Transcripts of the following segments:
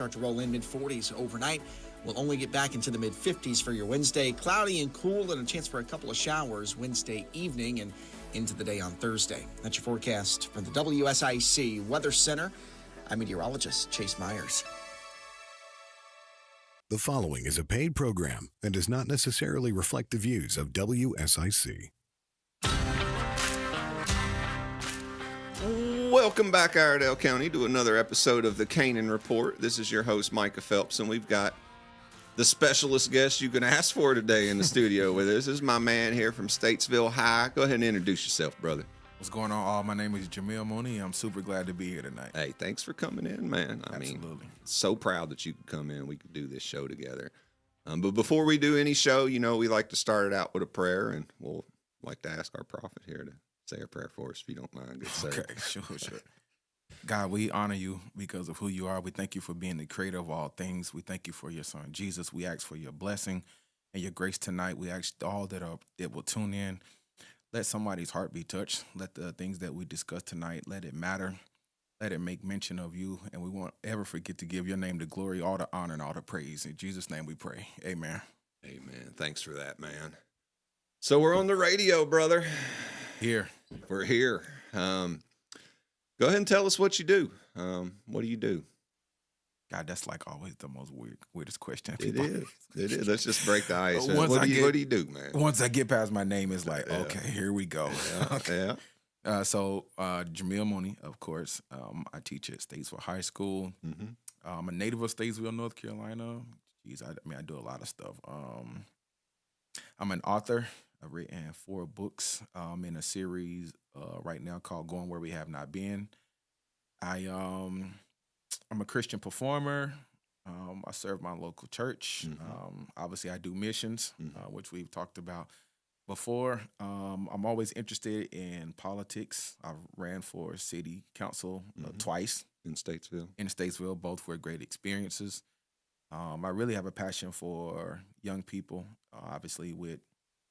Start to roll in mid-40s overnight. We'll only get back into the mid-50s for your Wednesday. Cloudy and cool and a chance for a couple of showers Wednesday evening and into the day on Thursday. That's your forecast from the WSIC Weather Center. I'm meteorologist Chase Myers. The following is a paid program and does not necessarily reflect the views of WSIC. Welcome back, Iredell County, to another episode of the Canaan Report. This is your host, Micah Phelps, and we've got the specialist guest you can ask for today in the studio with us. This is my man here from Statesville High. Go ahead and introduce yourself, brother. What's going on, all? My name is Jamil Mauney. I'm super glad to be here tonight. Hey, thanks for coming in, man. I mean, so proud that you could come in. We could do this show together. But before we do any show, you know, we like to start it out with a prayer, and we'll like to ask our prophet here to say a prayer for us, if you don't mind. Good sir. Okay, sure. God, we honor you because of who you are. We thank you for being the creator of all things. We thank you for your son, Jesus. We ask for your blessing and your grace tonight. We ask all that will tune in. Let somebody's heart be touched. Let the things that we discuss tonight, let it matter. Let it make mention of you. And we won't ever forget to give your name the glory, all the honor, and all the praise. In Jesus' name we pray. Amen. Amen. Thanks for that, man. So we're on the radio, brother. We're here. Go ahead and tell us what you do. What do you do? God, that's like always the most weirdest question. It is. Let's just break the ice. What do you do, man? Once I get past my name, it's like, okay, here we go. Yeah. So Jamil Mauney, of course. I teach at Statesville High School. Mm-hmm. I'm a native of Statesville, North Carolina. Jeez, I do a lot of stuff. I'm an author. I've written 4 books in a series right now called Going Where We Have Not Been. I'm a Christian performer. I serve my local church. Mm-hmm. Obviously, I do missions, which we've talked about before. I'm always interested in politics. I ran for city council twice. In Statesville. Both were great experiences. I really have a passion for young people, obviously with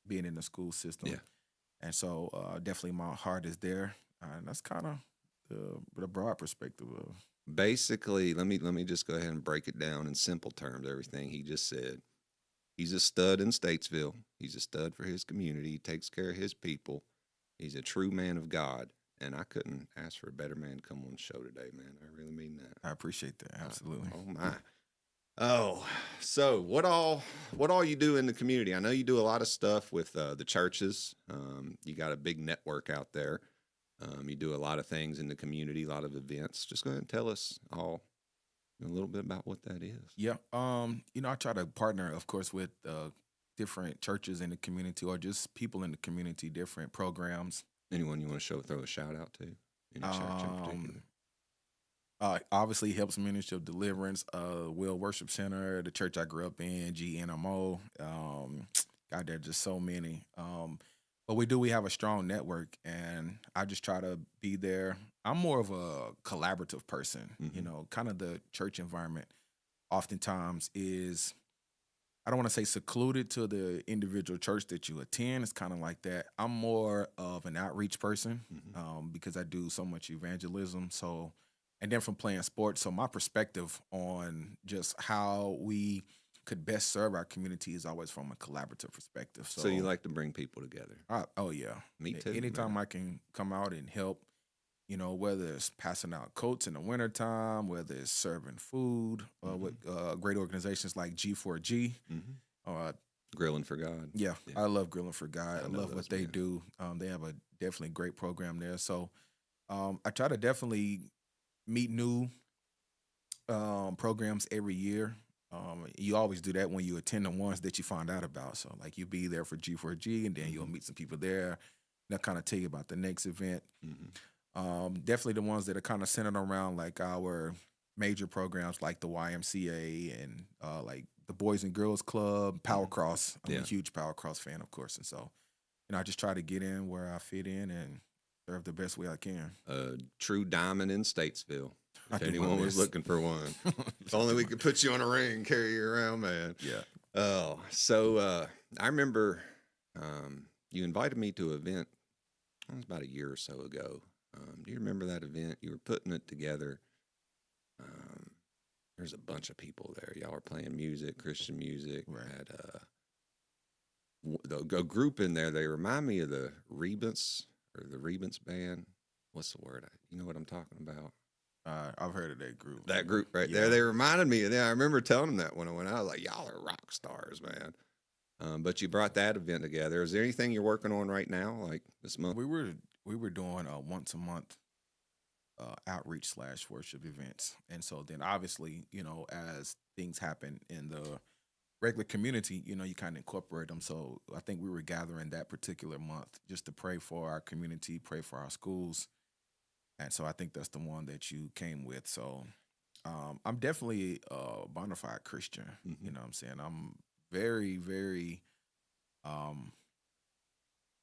being in the school system. Yeah. And so definitely my heart is there. And that's kind of the broad perspective of. Basically, let me just go ahead and break it down in simple terms, everything he just said. He's a stud in Statesville. He's a stud for his community. He takes care of his people. He's a true man of God. And I couldn't ask for a better man to come on the show today, man. I really mean that. I appreciate that. Absolutely. Oh, my. Oh, so what all you do in the community? I know you do a lot of stuff with the churches. You got a big network out there. You do a lot of things in the community, a lot of events. Just go ahead and tell us all a little bit about what that is. Yeah. I try to partner, of course, with different churches in the community or just people in the community, different programs. Anyone you want to throw a shout out to? Any church in particular? Obviously, Helps Ministry of Deliverance, Will Worship Center, the church I grew up in, GNMO. God, there are just so many. But we have a strong network, and I just try to be there. I'm more of a collaborative person. Mm-hmm. Kind of the church environment oftentimes is, I don't want to say secluded to the individual church that you attend. It's kind of like that. I'm more of an outreach person because I do so much evangelism. So, and then from playing sports, so my perspective on just how we could best serve our community is always from a collaborative perspective. So you like to bring people together? Oh, yeah. Me too. Anytime man. I can come out and help, whether it's passing out coats in the wintertime, whether it's serving food with great organizations like G4G. Grilling for God. Yeah, I love Grilling for God. I love what they men. do. They have a definitely great program there. So I try to definitely meet new programs every year. You always do that when you attend the ones that you find out about. So like you be there for G4G and then you'll meet some people there. They'll kind of tell you about the next event. Definitely the ones that are kind of centered around like our major programs like the YMCA and like the Boys and Girls Club, Power Cross. I'm a huge Power Cross fan, of course. And so, I just try to get in where I fit in and serve the best way I can. True diamond in Statesville. If anyone was looking for one. If only we could put you on a ring and carry you around, man. Yeah. Oh, so I remember you invited me to an event, it was about a year or so ago. Do you remember that event? You were putting it together. there's a bunch of people there. Y'all were playing music, Christian music. Right. Had a group in there. They remind me of the Rebens or the Rebens band. What's the word? You know what I'm talking about? I've heard of that group. That group right Yeah. there. They reminded me of that. I remember telling them that when I went out. I was like, y'all are rock stars, man. But you brought that event together. Is there anything you're working on right now, like this month? We were doing a once a month outreach / worship events, and so then obviously, you know, as things happen in the regular community, you know, you kind of incorporate them. So I think we were gathering that particular month just to pray for our community, pray for our schools, and so I think that's the one that you came with. So I'm definitely a bona fide Christian. Mm-hmm. You know what I'm saying? I'm very, very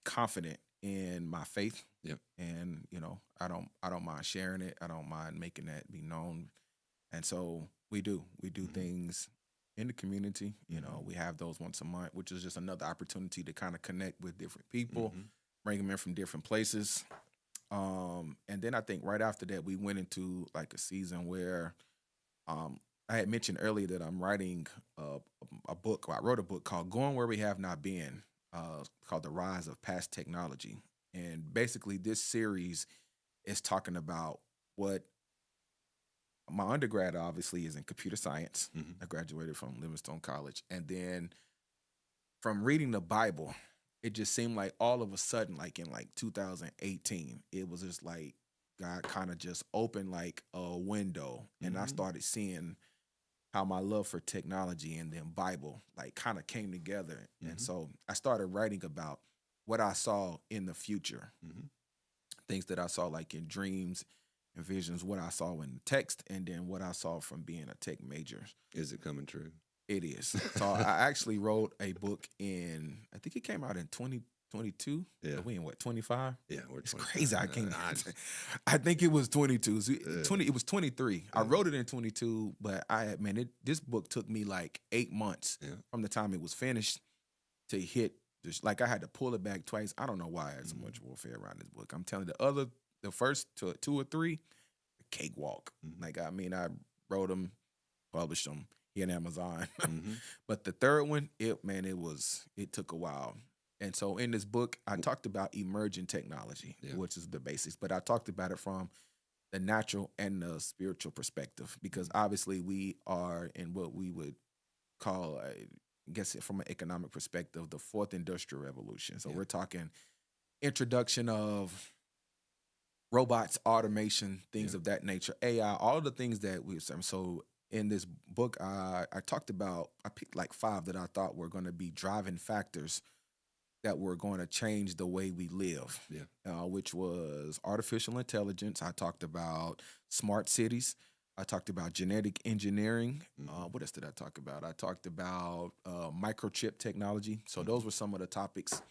confident in my faith. Yep. And, you know, I don't mind sharing it. I don't mind making that be known. And so we do Mm-hmm. things in the community. You know, we have those once a month, which is just another opportunity to kind of connect with different people, Mm-hmm. bring them in from different places. And then I think right after that, we went into like a season where I had mentioned earlier that I'm writing a book, or I wrote a book called Going Where We Have Not Been, called The Rise of Past Technology. And basically this series is talking about what my undergrad obviously is in computer science. Mm-hmm. I graduated from Livingstone College. And then from reading the Bible, it just seemed like all of a sudden, like in like 2018, it was just like God kind of just opened like a window, and I Mhm. started seeing how my love for technology and then Bible like kind of came together. And Mhm. so I started writing about what I saw in the future, Mhm. things that I saw like in dreams and visions, what I saw in text, and then what I saw from being a tech major. Is it coming true? It is. So I actually wrote a book I think it came out in 2022. Yeah. We in what, 25? Yeah, we're It's 25. crazy. I can't. I- I think it was 22. So Yeah. 20. It was 23. I Yeah. wrote it in 22, but this book took me like 8 months Yeah. from the time it was finished to hit. Like I had to pull it back twice. I don't know why I had so much warfare around this book. I'm telling you, the first two or three, cakewalk. Mhm. Like I wrote them, published them here in Amazon. Mhm. But the third one, it took a while. And so in this book, I talked about emerging technology, Yeah. which is the basics, but I talked about it from the natural and the spiritual perspective, because obviously we are in what we would call, I guess from an economic perspective, the fourth industrial revolution. So Yeah. we're talking introduction of robots, automation, things Yeah. of that nature, AI, all the things that we've seen. So in this book, I talked about, I picked like 5 that I thought were going to be driving factors that were going to change the way we live, Yeah. which was artificial intelligence. I talked about smart cities. I talked about genetic engineering. Mhm. What else did I talk about? I talked about microchip technology. So those were some of the topics,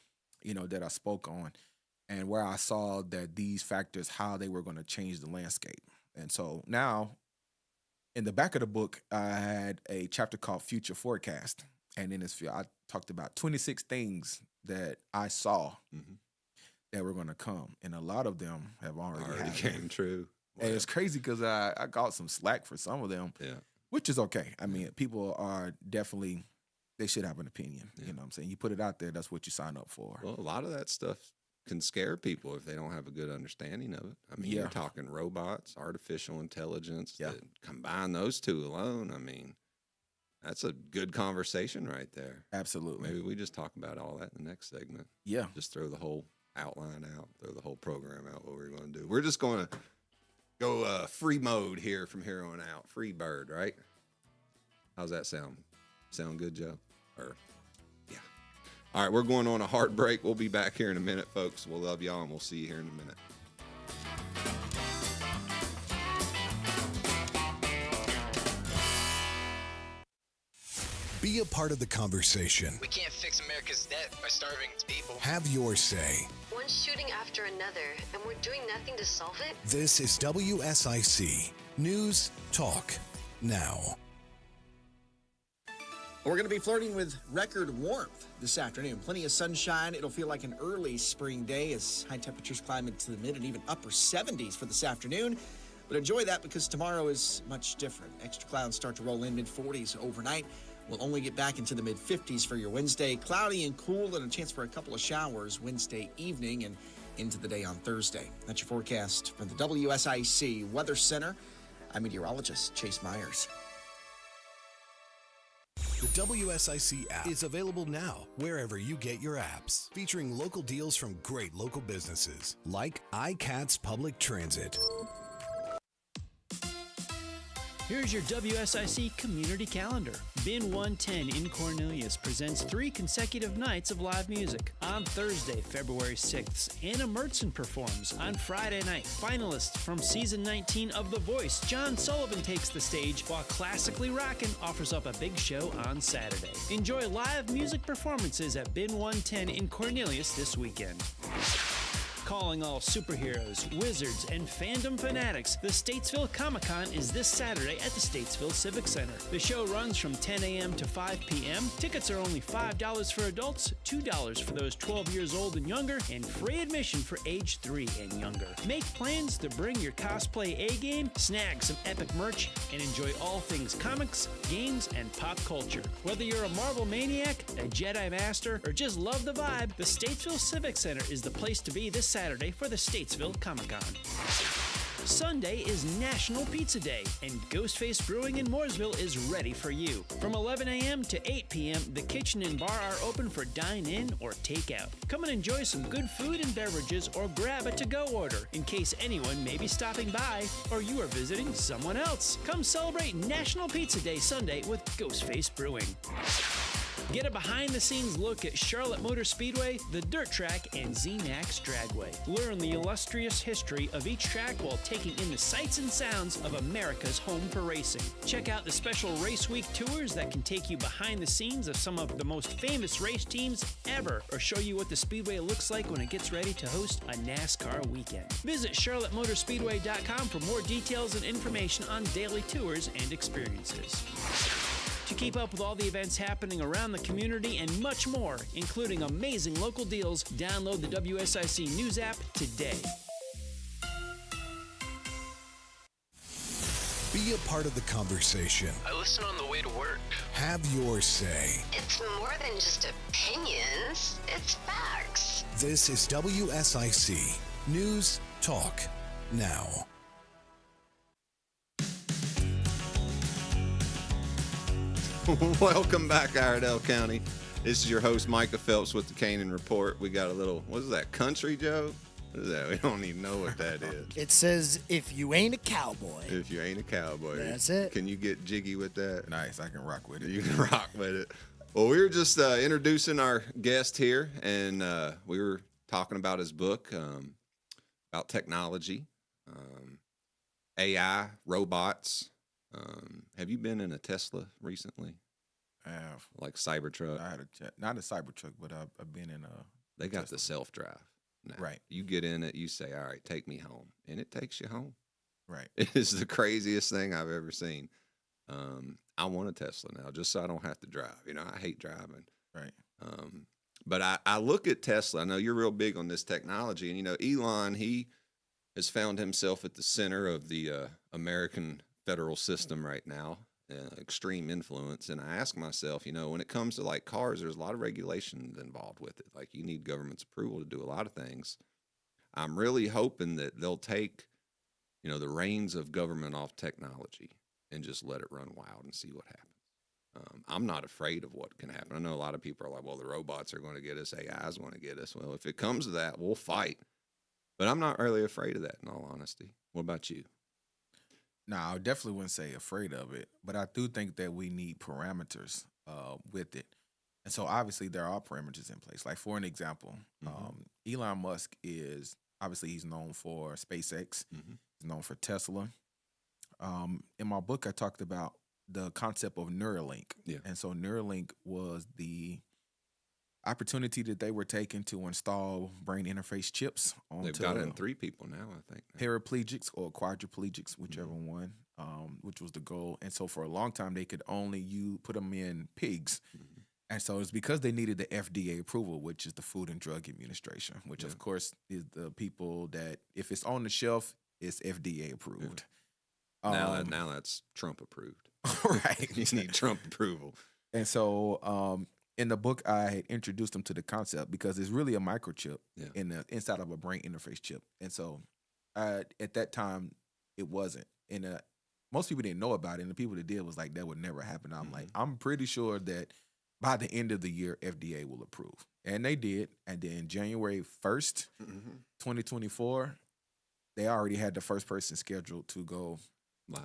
that I spoke on, and where I saw that these factors, how they were going to change the landscape. And so now, in the back of the book, I had a chapter called Future Forecast. And in this, I talked about 26 things that I saw Mhm. that were going to come. And a lot of them have already happened. came true. And it's crazy because I got some slack for some of them, Yeah. which is okay. I mean, people are definitely, they should have an opinion. Yeah. You know what I'm saying? You put it out there, that's what you sign up for. Well, a lot of that stuff can scare people if they don't have a good understanding of it. I mean, Yeah. you're talking robots, artificial intelligence. Yeah. That combine those two alone, I mean, that's a good conversation right there. Absolutely. Maybe we just talk about all that in the next segment. Yeah. Just throw the whole outline out, throw the whole program out, what we're going to do. We're just going to go free mode here from here on out. Free bird, right? How's that sound? Sound good, Joe? Yeah. All right, we're going on a hard break. We'll be back here in a minute, folks. We'll love y'all, and we'll see you here in a minute. Be a part of the conversation. We can't fix America's debt by starving its people. Have your say. One shooting after another, and we're doing nothing to solve it? This is WSIC News Talk Now. We're going to be flirting with record warmth this afternoon. Plenty of sunshine. It'll feel like an early spring day as high temperatures climb into the mid and even upper 70s for this afternoon. But enjoy that because tomorrow is much different. Extra clouds start to roll in mid-40s overnight. We'll only get back into the mid-50s for your Wednesday. Cloudy and cool and a chance for a couple of showers Wednesday evening and into the day on Thursday. That's your forecast from the WSIC Weather Center. I'm meteorologist Chase Myers. The WSIC app is available now wherever you get your apps, featuring local deals from great local businesses like iCats Public Transit. Here's your WSIC community calendar. Bin 110 in Cornelius presents 3 consecutive nights of live music. On Thursday, February 6th, Anna Mertson performs. On Friday night, finalists from season 19 of The Voice, John Sullivan takes the stage, while Classically Rockin' offers up a big show on Saturday. Enjoy live music performances at Bin 110 in Cornelius this weekend. Calling all superheroes, wizards, and fandom fanatics, the Statesville Comic-Con is this Saturday at the Statesville Civic Center. The show runs from 10 a.m. to 5 p.m. Tickets are only $5 for adults, $2 for those 12 years old and younger, and free admission for age 3 and younger. Make plans to bring your cosplay A-game, snag some epic merch, and enjoy all things comics, games, and pop culture. Whether you're a Marvel maniac, a Jedi master, or just love the vibe, the Statesville Civic Center is the place to be this Saturday for the Statesville Comic-Con. Sunday is National Pizza Day, and Ghostface Brewing in Mooresville is ready for you. From 11 a.m. to 8 p.m., the kitchen and bar are open for dine-in or take-out. Come and enjoy some good food and beverages or grab a to-go order in case anyone may be stopping by or you are visiting someone else. Come celebrate National Pizza Day Sunday with Ghostface Brewing. Get a behind-the-scenes look at Charlotte Motor Speedway, the Dirt Track, and ZMAX Dragway. Learn the illustrious history of each track while taking in the sights and sounds of America's home for racing. Check out the special Race Week tours that can take you behind the scenes of some of the most famous race teams ever, or show you what the Speedway looks like when it gets ready to host a NASCAR weekend. Visit charlottemotorspeedway.com for more details and information on daily tours and experiences. To keep up with all the events happening around the community and much more, including amazing local deals, download the WSIC News app today. Be a part of the conversation. I listen on the way to work. Have your say. It's more than just opinions, it's facts. This is WSIC News Talk Now. Welcome back, Iredell County. This is your host, Micah Phelps with the Canaan Report. We got a little, what is that, country joke? What is that? We don't even know what that is. It says, if you ain't a cowboy. If you ain't a cowboy. That's it. Can you get jiggy with that? Nice, I can rock with it. You can rock with it. Well, we were just introducing our guest here, and we were talking about his book, about technology, AI, robots. Have you been in a Tesla recently? I have. Like Cybertruck? I had a not a Cybertruck, but I've been in a. They got Tesla. the self-drive now. Right. You get in it, you say, all right, take me home. And it takes you home. Right. It is the craziest thing I've ever seen. I want a Tesla now just so I don't have to drive. You know, I hate driving. Right. But I look at Tesla. I know you're real big on this technology. And, you know, Elon, he has found himself at the center of the American federal system right now, extreme influence. And I ask myself, you know, when it comes to like cars, there's a lot of regulations involved with it. Like you need government's approval to do a lot of things. I'm really hoping that they'll take, you know, the reins of government off technology and just let it run wild and see what happens. I'm not afraid of what can happen. I know a lot of people are like, well, the robots are going to get us, AI is going to get us. Well, if it comes to that, we'll fight. But I'm not really afraid of that, in all honesty. What about you? No, I definitely wouldn't say afraid of it, but I do think that we need parameters with it. And so obviously there are parameters in place. Like for an example, Elon Musk is, obviously he's known for SpaceX. He's known for Tesla. In my book, I talked about the concept of Neuralink. Yeah. And so Neuralink was the opportunity that they were taking to install brain interface chips onto They've got it in 3 people now, I think. paraplegics or quadriplegics, whichever one, which was the goal. And so for a long time, they could only put them in pigs. And so it's because they needed the FDA approval, which is the Food and Drug Administration, which of course is the people that if it's on the shelf, it's FDA approved. Now that's Trump approved. Right. You need Trump approval. And so in the book, I had introduced them to the concept because it's really a microchip in the inside of a brain interface chip. And so at that time, it wasn't. And most people didn't know about it. And the people that did was like, that would never happen. I'm like, I'm pretty sure that by the end of the year, FDA will approve. And they did. And then January 1st, 2024, they already had the first person scheduled to go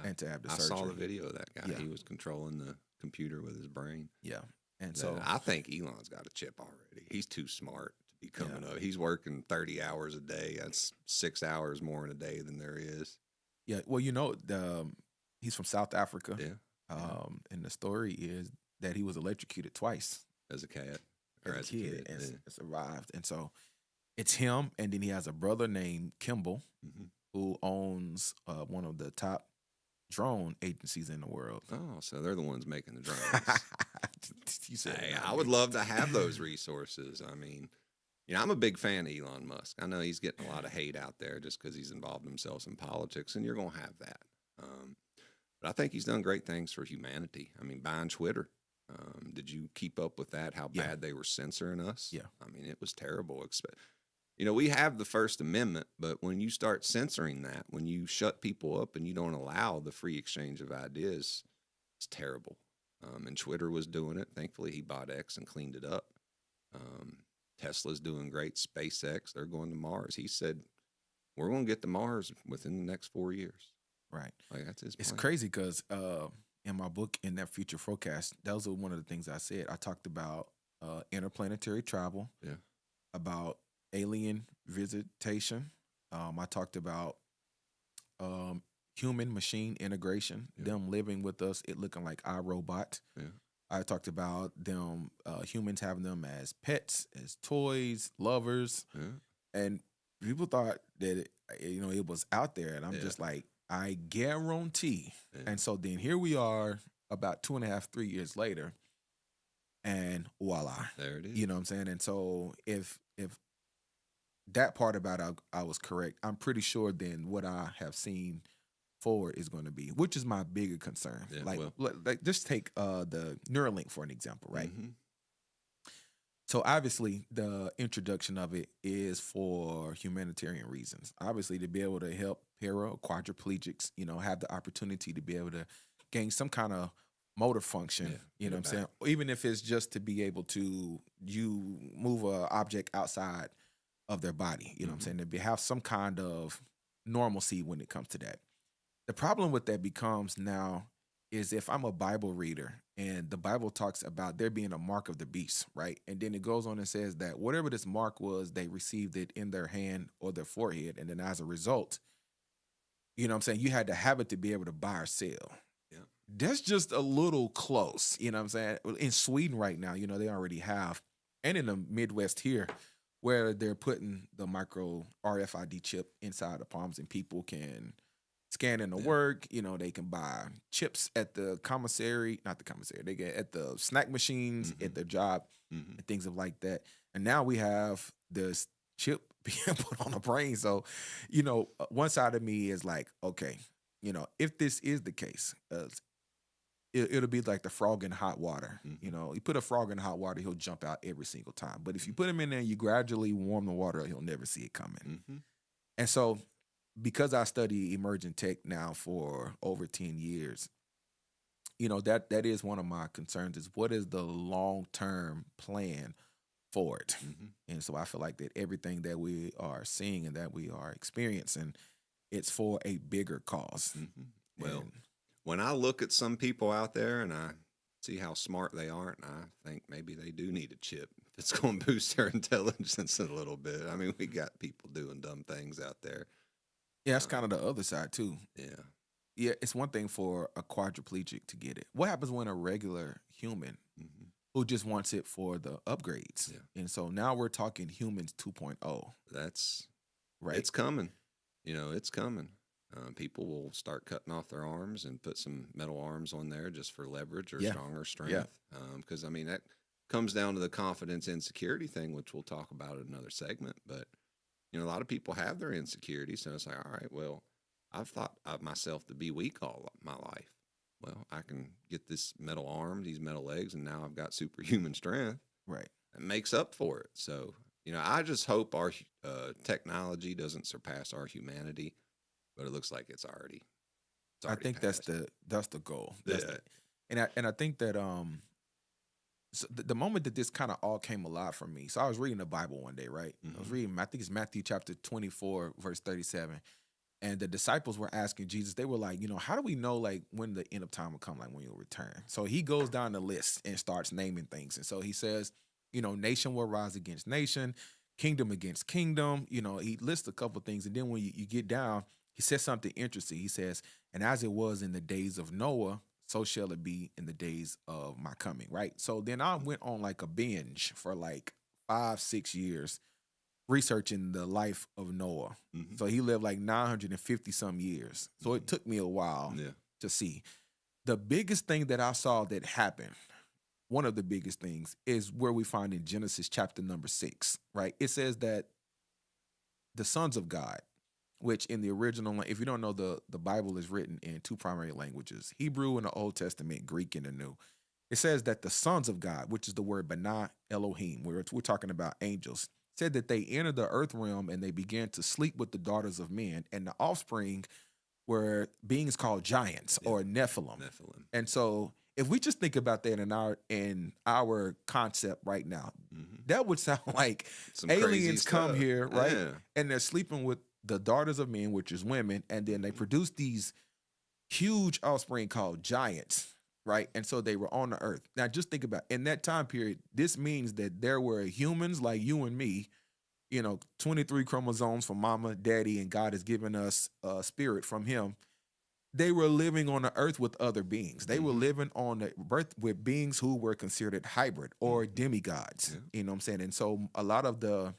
and to have the surgery. I saw the video of that guy. Yeah. He was controlling the computer with his brain. Yeah. And so I think Elon's got a chip already. He's too smart to be coming up. He's working 30 hours a day. That's 6 hours more in a day than there is. Yeah. Well, he's from South Africa. Yeah. And the story is that he was electrocuted twice As a cat. as a kid and survived. And so it's him. And then he has a brother named Kimball who owns one of the top drone agencies in the world. Oh, so they're the ones making the drones. You said, Hey, I would love to have those resources. I mean, I'm a big fan of Elon Musk. I know he's getting a lot of hate out there just because he's involved himself in politics, and you're going to have that. But I think he's done great things for humanity. I mean, buying Twitter. Did you keep up with that, how bad they were censoring us? Yeah. I mean, it was terrible. We have the First Amendment, but when you start censoring that, when you shut people up and you don't allow the free exchange of ideas, it's terrible. And Twitter was doing it. Thankfully, he bought X and cleaned it up. Tesla's doing great. SpaceX, they're going to Mars. He said, we're going to get to Mars within the next 4 years. Right. Like, that's his It's plan. crazy because in my book, in that future forecast, that was one of the things I said. I talked about interplanetary travel, about alien visitation. I talked about human machine integration, them living with us, it looking like iRobot. Yeah. I talked about them, humans having them as pets, as toys, lovers. Yeah. And people thought that it was out there. And I'm just like, I guarantee. Yeah. And so then here we are about 2.5, 3 years later. And voila. There it is. You know what I'm saying? And so if that part about I was correct, I'm pretty sure then what I have seen forward is going to be, which is my bigger concern. Yeah, like just take the Neuralink for an example, right? So obviously the introduction of it is for humanitarian reasons. Obviously to be able to help quadriplegics, have the opportunity to be able to gain some kind of motor function, you know what I'm saying? Even if it's just to be able to move an object outside of their body, you know what I'm saying? To have some kind of normalcy when it comes to that. The problem with that becomes now is if I'm a Bible reader and the Bible talks about there being a mark of the beast, right? And then it goes on and says that whatever this mark was, they received it in their hand or their forehead. And then as a result, you know what I'm saying? You had to have it to be able to buy or sell. Yeah. That's just a little close, you know what I'm saying? In Sweden right now, they already have, and in the Midwest here, where they're putting the micro RFID chip inside the palms and people can scan in to work. They can buy chips at the they get at the snack machines at their job and things of like that. And now we have this chip being put on the brain. So, one side of me is like, okay, if this is the case, it'll be like the frog in hot water. You put a frog in hot water, he'll jump out every single time. But if you put him in there and you gradually warm the water, he'll never see it coming. And so because I study emerging tech now for over 10 years, that is one of my concerns is what is the long-term plan for it? And so I feel like that everything that we are seeing and that we are experiencing, it's for a bigger cause. Well, when I look at some people out there and I see how smart they are, and I think maybe they do need a chip. It's going to boost their intelligence a little bit. I mean, we got people doing dumb things out there. Yeah, that's kind of the other side too. Yeah. Yeah, it's one thing for a quadriplegic to get it. What happens when a regular human who just wants it for the upgrades? Yeah. And so now we're talking humans 2.0. That's right. It's coming. It's coming. People will start cutting off their arms and put some metal arms on there just for leverage or stronger strength. Because, that comes down to the confidence insecurity thing, which we'll talk about in another segment. But, a lot of people have their insecurity. So it's like, all right, well, I've thought of myself to be weak all my life. Well, I can get this metal arm, these metal legs, and now I've got superhuman strength. Right. It makes up for it. So, I just hope our technology doesn't surpass our humanity, but it looks like it's already I think passed. that's the goal. Yeah. And I think that so the moment that this kind of all came alive for me. So I was reading the Bible one day, right? I was reading, I think it's Matthew chapter 24, verse 37. And the disciples were asking Jesus, they were like, how do we know like when the end of time will come, like when you'll return? So he goes down the list and starts naming things. And so he says, nation will rise against nation, kingdom against kingdom. He lists a couple things. And then when you get down, he says something interesting. He says, and as it was in the days of Noah, so shall it be in the days of my coming, right? So then I went on like a binge for like 5-6 years researching the life of Noah. So he lived like 950 some years. So it took me a while to see. The biggest thing that I saw that happened, one of the biggest things, is where we find in Genesis chapter number 6, right? It says that the sons of God, which in the original, if you don't know, the Bible is written in 2 primary languages, Hebrew in the Old Testament, Greek in the New. It says that the sons of God, which is the word Bana Elohim, we're talking about angels, said that they entered the earth realm and they began to sleep with the daughters of men, and the offspring were beings called giants or Nephilim. And so if we just think about that in our concept right now, that would sound like Some aliens crazy come stuff. here, right? Yeah. And they're sleeping with the daughters of men, which is women, and then they produce these huge offspring called giants, right? And so they were on the earth. Now, just think about, in that time period, this means that there were humans like you and me, 23 chromosomes from mama, daddy, and God has given us a spirit from him. They were living on the earth with other beings. They were living on the earth with beings who were considered hybrid or demigods. You know what I'm saying? And so a lot of the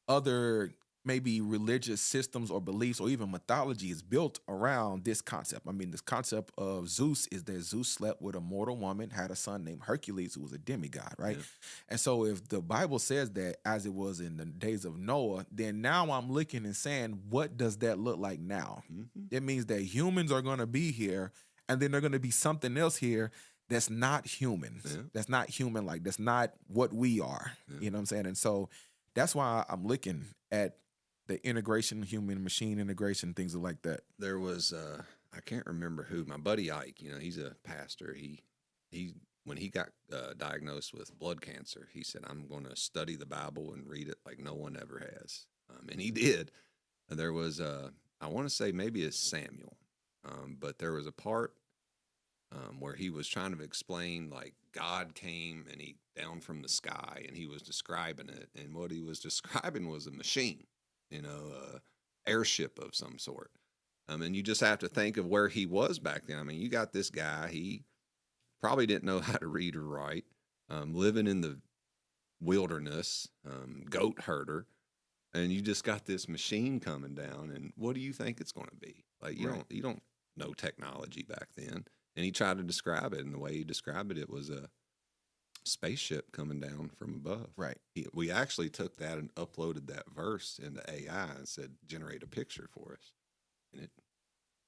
other maybe religious systems or beliefs or even mythology is built around this concept. I mean, this concept of Zeus is that Zeus slept with a mortal woman, had a son named Hercules, who was a demigod, right? And so if the Bible says that as it was in the days of Noah, then now I'm looking and saying, what does that look like now? It means that humans are going to be here, and then they're going to be something else here that's not humans. That's not human-like. That's not what we are. You know what I'm saying? And so that's why I'm looking at the integration, human-machine integration, things like that. There was, I can't remember who, my buddy Ike, he's a pastor. He when he got diagnosed with blood cancer, he said, I'm going to study the Bible and read it like no one ever has. And he did. And there was, I want to say maybe it's Samuel, but there was a part where he was trying to explain, like, God came and he down from the sky, and he was describing it. And what he was describing was a machine. Airship of some sort. And you just have to think of where he was back then. I mean, you got this guy, he probably didn't know how to read or write, living in the wilderness, goat herder, and you just got this machine coming down, and what do you think it's going to be? Like, you don't know technology back then. And he tried to describe it, and the way he described it, it was a spaceship coming down from above. Right. We actually took that and uploaded that verse into AI and said, generate a picture for us. And it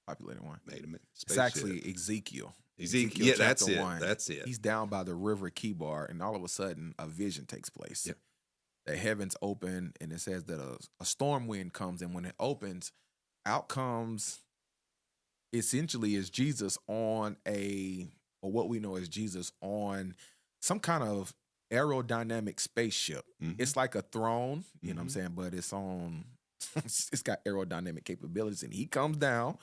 populated one. Made him It's actually Ezekiel. Yeah, that's chapter it. 1. That's it. He's down by the river Kibar, and all of a sudden, a vision takes place. Yep. The heavens open, and it says that a storm wind comes, and when it opens, out comes essentially is Jesus on or what we know as Jesus on some kind of aerodynamic spaceship. It's like a throne, you know what I'm saying, but it's got aerodynamic capabilities, and he comes down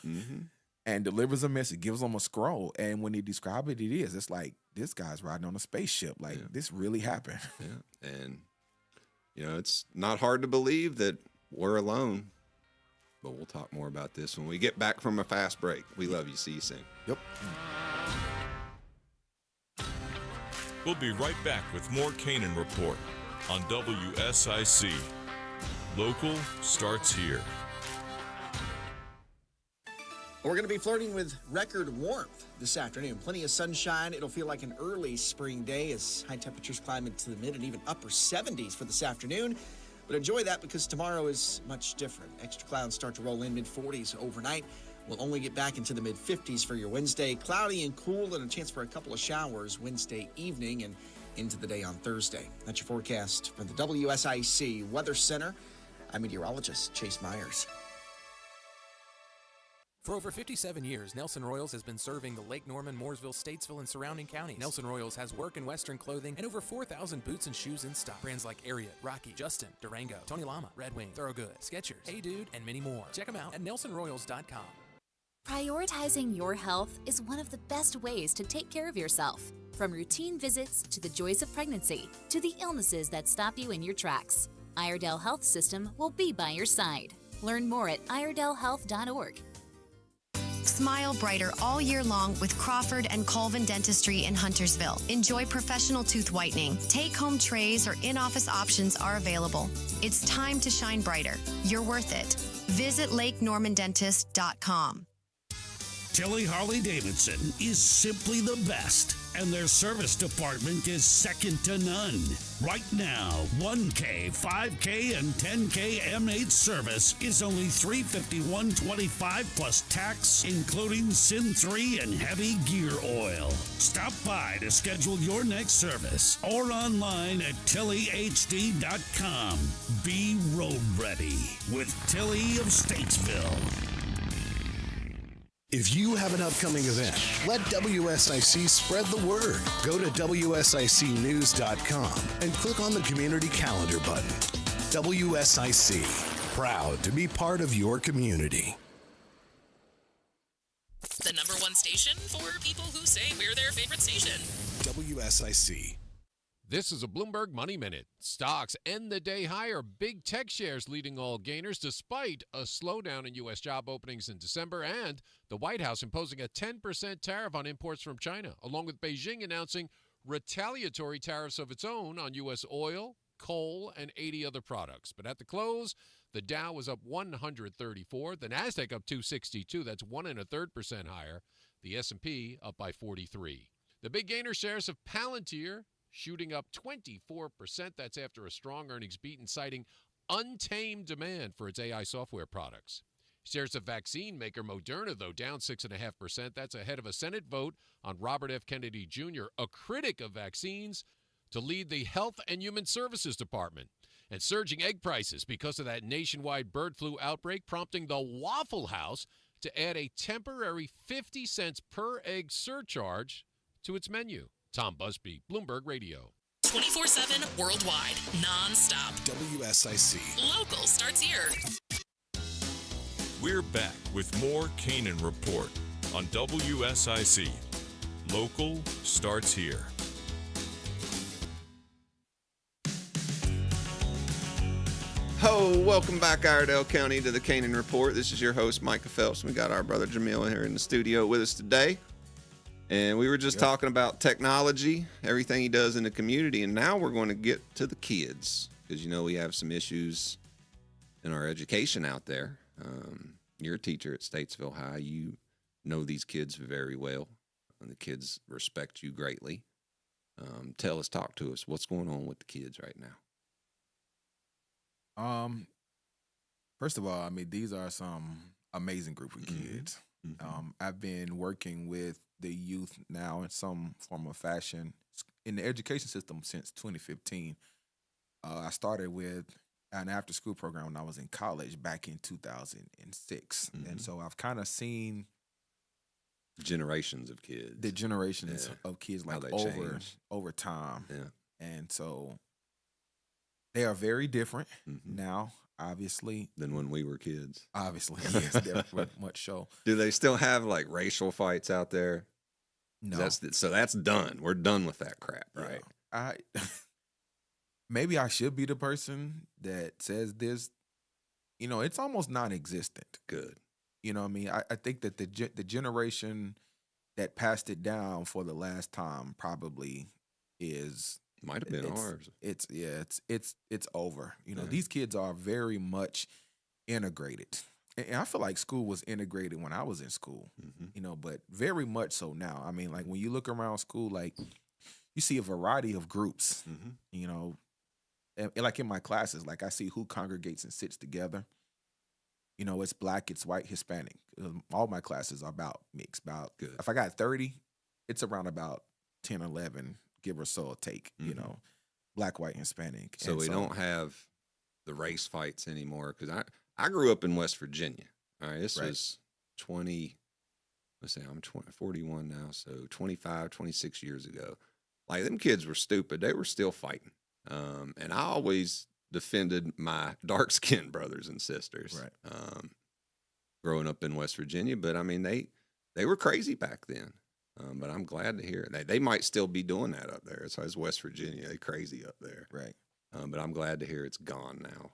and delivers a message, gives them a scroll, and when he describes it, it's like, this guy's riding on a spaceship. Like, this really happened. And, it's not hard to believe that we're alone, but we'll talk more about this when we get back from a fast break. We love you. See you soon. Yep. We'll be right back with more Canaan Report on WSIC. Local starts here. We're going to be flirting with record warmth this afternoon. Plenty of sunshine. It'll feel like an early spring day as high temperatures climb into the mid and even upper 70s for this afternoon. But enjoy that because tomorrow is much different. Extra clouds start to roll in mid-40s overnight. We'll only get back into the mid-50s for your Wednesday. Cloudy and cool and a chance for a couple of showers Wednesday evening and into the day on Thursday. That's your forecast from the WSIC Weather Center. I'm meteorologist Chase Myers. For over 57 years, Nelson Royals has been serving the Lake Norman, Mooresville, Statesville, and surrounding counties. Nelson Royals has work and Western clothing and over 4,000 boots and shoes in stock. Brands like Ariat, Rocky, Justin, Durango, Tony Lama, Red Wing, Thorogood, Skechers, Hey Dude, and many more. Check them out at nelsonroyals.com. Prioritizing your health is one of the best ways to take care of yourself. From routine visits to the joys of pregnancy to the illnesses that stop you in your tracks, Iredell Health System will be by your side. Learn more at iredellhealth.org. Smile brighter all year long with Crawford and Colvin Dentistry in Huntersville. Enjoy professional tooth whitening. Take-home trays or in-office options are available. It's time to shine brighter. You're worth it. Visit LakeNormanDentist.com. Tilly Harley-Davidson is simply the best, and their service department is second to none. Right now, 1K, 5K, and 10K M8 service is only $351.25 plus tax, including Sin 3 and heavy gear oil. Stop by to schedule your next service or online at TillyHD.com. Be road ready with Tilly of Statesville. If you have an upcoming event, let WSIC spread the word. Go to WSICnews.com and click on the Community Calendar button. WSIC, proud to be part of your community. The number one station for people who say we're their favorite station. WSIC. This is a Bloomberg Money Minute. Stocks end the day higher. Big tech shares leading all gainers despite a slowdown in U.S. job openings in December and the White House imposing a 10% tariff on imports from China, along with Beijing announcing retaliatory tariffs of its own on U.S. oil, coal, and 80 other products. But at the close, the Dow was up 134, the Nasdaq up 262, that's 1.33% higher, the S&P up by 43. The big gainer shares of Palantir shooting up 24%. That's after a strong earnings beat and citing untamed demand for its AI software products. Shares of vaccine maker Moderna, though, down 6.5%. That's ahead of a Senate vote on Robert F. Kennedy Jr., a critic of vaccines, to lead the Health and Human Services Department. And surging egg prices because of that nationwide bird flu outbreak, prompting the Waffle House to add a temporary 50 cents per egg surcharge to its menu. Tom Busby, Bloomberg Radio. 24/7 worldwide, non-stop. WSIC. Local starts here. We're back with more Canaan Report on WSIC. Local starts here. Oh, welcome back, Iredell County, to the Canaan Report. This is your host, Micah Phelps. We got our brother Jamil here in the studio with us today. And we were just talking about technology, everything he does in the community, and now we're going to get to the kids because, you know, we have some issues in our education out there. You're a teacher at Statesville High. You know these kids very well, and the kids respect you greatly. Talk to us. What's going on with the kids right now? First of all, I mean, these are some amazing group of kids. I've been working with the youth now in some form of fashion in the education system since 2015. I started with an after-school program when I was in college back in 2006. And so I've kind of seen generations of kids. The generations of kids like over time. Yeah. And so they are very different now, obviously. Than when we were kids. Obviously, yes, they're much so. Do they still have like racial fights out there? No. So that's done. We're done with that crap, right? Maybe I should be the person that says this. You know, it's almost non-existent. Good. You know what I mean? I think that the generation that passed it down for the last time probably might have been ours. It's over. You know, these kids are very much integrated. And I feel like school was integrated when I was in school, you know, but very much so now. I mean, like when you look around school, like you see a variety of groups, you know, and like in my classes, like I see who congregates and sits together. You know, it's black, it's white, Hispanic. All my classes are about mixed. About Good. If I got 30, it's around about 10 or 11, give or so a take. You know, black, white, Hispanic. So And we don't have the race fights anymore. Because I grew up in West Virginia. All right, this was 20. Let's say I'm 41 now, so 25, 26 years ago. Like, them kids were stupid. They were still fighting. And I always defended my dark-skinned brothers and sisters growing up in West Virginia. But, I mean, they were crazy back then. But I'm glad to hear it. They might still be doing that up there. So it's West Virginia. They crazy up there. Right. But I'm glad to hear it's gone now.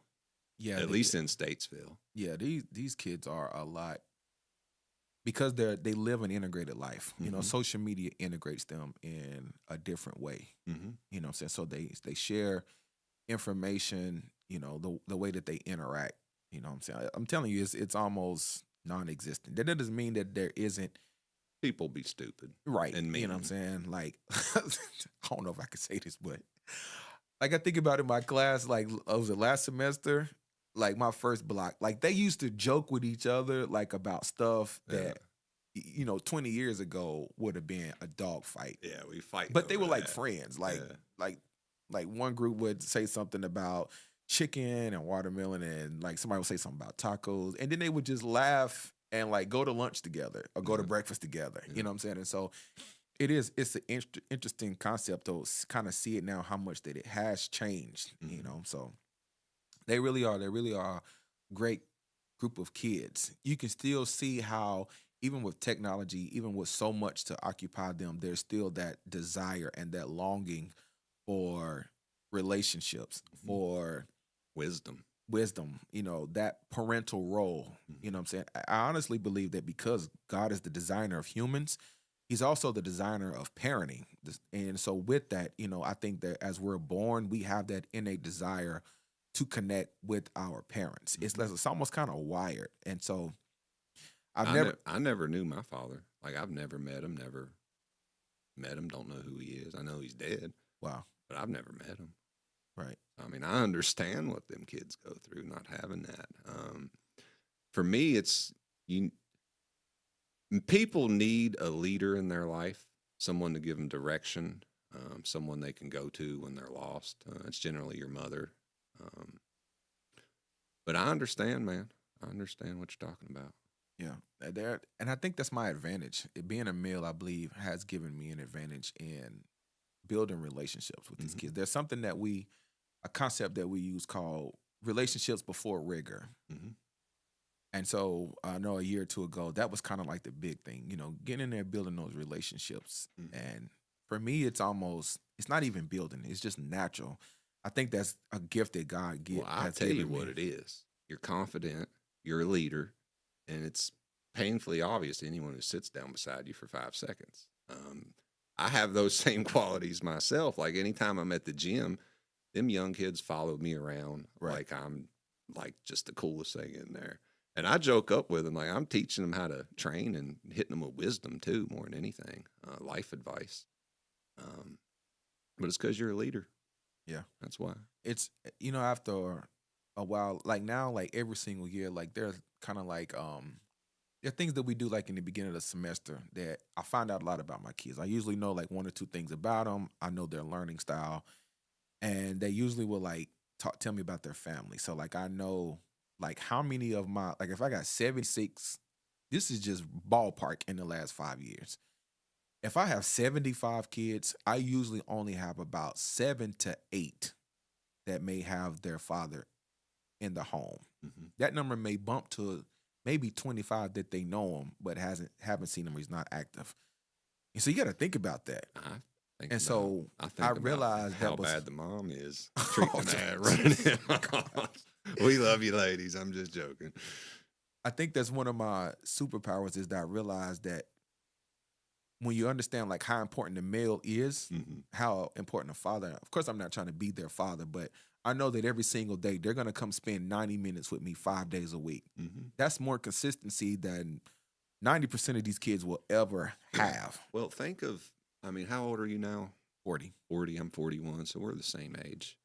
Yeah. At least in Statesville. Yeah, these kids are a lot, because they live an integrated life. You know, social media integrates them in a different way. You know what I'm saying? So they share information, you know, the way that they interact. You know what I'm saying? I'm telling you, it's almost non-existent. That doesn't mean that there isn't. People be stupid. Right. And mean. You know what I'm saying? Like, I don't know if I can say this, but like I think about in my class, like, was it last semester? Like my first block, like they used to joke with each other, like about stuff that, you know, 20 years ago would have been a dog fight. Yeah, we fight. But they were like friends. Like one group would say something about chicken and watermelon, and like somebody would say something about tacos, and then they would just laugh and like go to lunch together or go to breakfast together. You know what I'm saying? And so it's an interesting concept to kind of see it now, how much that it has changed. You know, so. They really are a great group of kids. You can still see how, even with technology, even with so much to occupy them, there's still that desire and that longing for relationships, for wisdom, you know, that parental role. You know what I'm saying? I honestly believe that because God is the designer of humans, He's also the designer of parenting. And so with that, you know, I think that as we're born, we have that innate desire to connect with our parents. It's almost kind of wired. And so I never knew my father. Like, I've never met him, don't know who he is. I know he's dead. Wow. But I've never met him. Right. I mean, I understand what them kids go through not having that. For me, people need a leader in their life, someone to give them direction, someone they can go to when they're lost. It's generally your mother. But I understand, man. I understand what you're talking about. Yeah. And I think that's my advantage. Being a male, I believe, has given me an advantage in building relationships with these kids. There's something a concept that we use called relationships before rigor. And so I know a year or two ago, that was kind of like the big thing, you know, getting in there, building those relationships. And for me, it's not even building. It's just natural. I think that's a gift that God gives. Well, I'll tell you what it is. You're confident, you're a leader, and it's painfully obvious to anyone who sits down beside you for 5 seconds. I have those same qualities myself. Like, anytime I'm at the gym, them young kids follow me around like I'm like just the coolest thing in there. And I joke up with them, like I'm teaching them how to train and hitting them with wisdom too, more than anything, life advice. But it's because you're a leader. Yeah. That's why. It's, you know, after a while, like now, like every single year, like there's kind of like, there are things that we do like in the beginning of the semester that I find out a lot about my kids. I usually know like 1 or 2 things about them. I know their learning style, and they usually will like tell me about their family. So like I know like how many of my, like if I got 76, this is just ballpark in the last 5 years. If I have 75 kids, I usually only have about 7 to 8 that may have their father in the home. That number may bump to maybe 25 that they know him, but haven't seen him or he's not active. And so you got to think about that. I realized how that was bad the mom is treating that running in. We love you, ladies. I'm just joking. I think that's one of my superpowers is that I realized that when you understand like how important the male is, how important a father. Of course, I'm not trying to be their father, but I know that every single day they're going to come spend 90 minutes with me 5 days a week. That's more consistency than 90% of these kids will ever have. Well, think of, I mean, how old are you now? 40. 40, I'm 41, so we're the same age.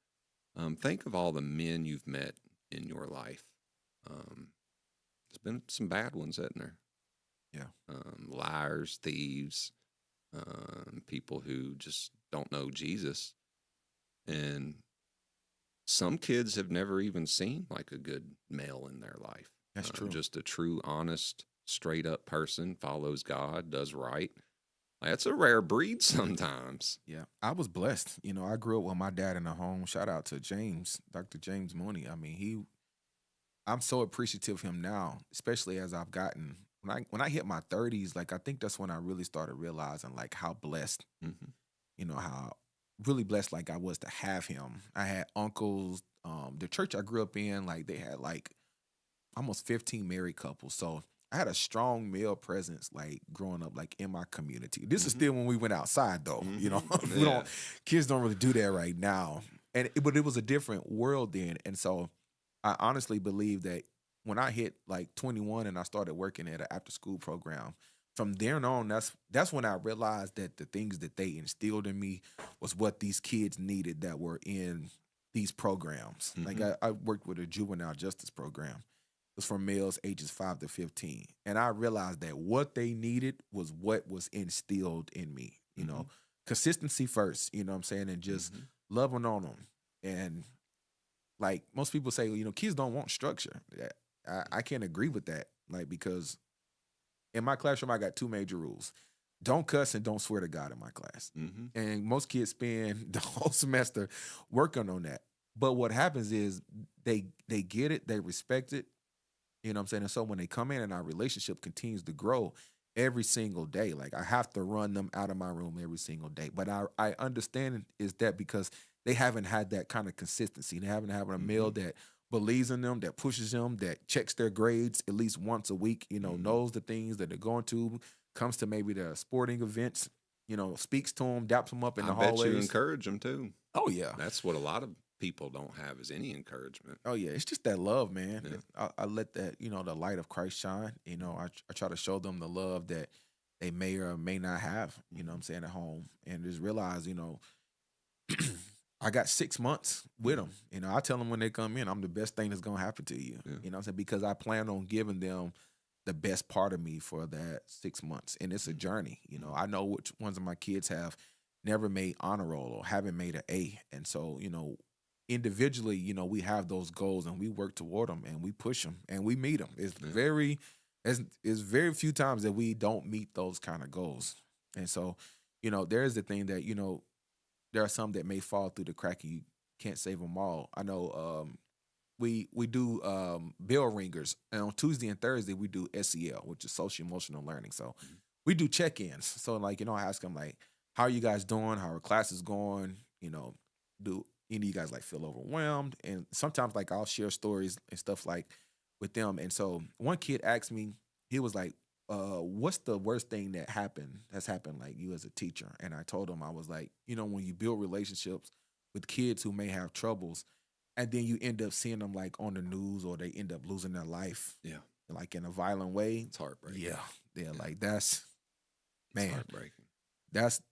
Think of all the men you've met in your life. There's been some bad ones, hasn't there? Yeah. Liars, thieves, people who just don't know Jesus. And some kids have never even seen like a good male in their life. That's true. Just a true, honest, straight up person, follows God, does right. That's a rare breed sometimes. Yeah, I was blessed. You know, I grew up with my dad in the home. Shout out to James, Dr. James Mauney. I mean, I'm so appreciative of him now, especially as I've gotten, when I hit my 30s, like, I think that's when I really started realizing, like, how blessed, you know, how really blessed, like, I was to have him. I had uncles. The church I grew up in, like, they had, like, almost 15 married couples. So I had a strong male presence, like, growing up, like, in my community. This is still when we went outside, though. You know, kids don't really do that right now. But it was a different world then. And so I honestly believe that when I hit, like, 21 and I started working at an after-school program, from there on, that's when I realized that the things that they instilled in me was what these kids needed that were in these programs. Like, I worked with a juvenile justice program. Was for males ages 5 to 15. And I realized that what they needed was what was instilled in me, you know, consistency first, you know what I'm saying? And just loving on them. And like most people say, you know, kids don't want structure. I can't agree with that. Like, because in my classroom, I got 2 major rules. Don't cuss and don't swear to God in my class. And most kids spend the whole semester working on that. But what happens is they get it, they respect it. You know what I'm saying? And so when they come in and our relationship continues to grow every single day, like, I have to run them out of my room every single day. But I understand is that because they haven't had that kind of consistency. They haven't had a male that believes in them, that pushes them, that checks their grades at least once a week, you know, knows the things that they're going to, comes to maybe the sporting events, you know, speaks to them, daps them up in the hallways. I bet you encourage them too. Oh, yeah. That's what a lot of people don't have, is any encouragement. Oh, yeah. It's just that love, man. Yeah. I let that, you know, the light of Christ shine. You know, I try to show them the love that they may or may not have, you know what I'm saying, at home. And just realize, you know, I got 6 months with them. You know, I tell them when they come in, I'm the best thing that's going to happen to you. You know what I'm saying? Because I plan on giving them the best part of me for that 6 months. And it's a journey. You know, I know which ones of my kids have never made honor roll or haven't made an A. And so, you know, individually, you know, we have those goals and we work toward them and we push them and we meet them. It's very few times that we don't meet those kind of goals. And so, you know, there is the thing that, you know, there are some that may fall through the crack and you can't save them all. I know we do bell ringers, and on Tuesday and Thursday we do SEL, which is social emotional learning. So we do check-ins. So, like, you know, I ask them, like, how are you guys doing? How are classes going? You know, do any of you guys, like, feel overwhelmed? And sometimes, like, I'll share stories and stuff, like, with them. And so one kid asked me, he was like, what's the worst thing that's happened, like, you as a teacher? And I told him, I was like, you know, when you build relationships with kids who may have troubles, and then you end up seeing them, like, on the news, or they end up losing their life, like, in a violent way. It's heartbreaking. Yeah, like, that's, man, it's heartbreaking. That's,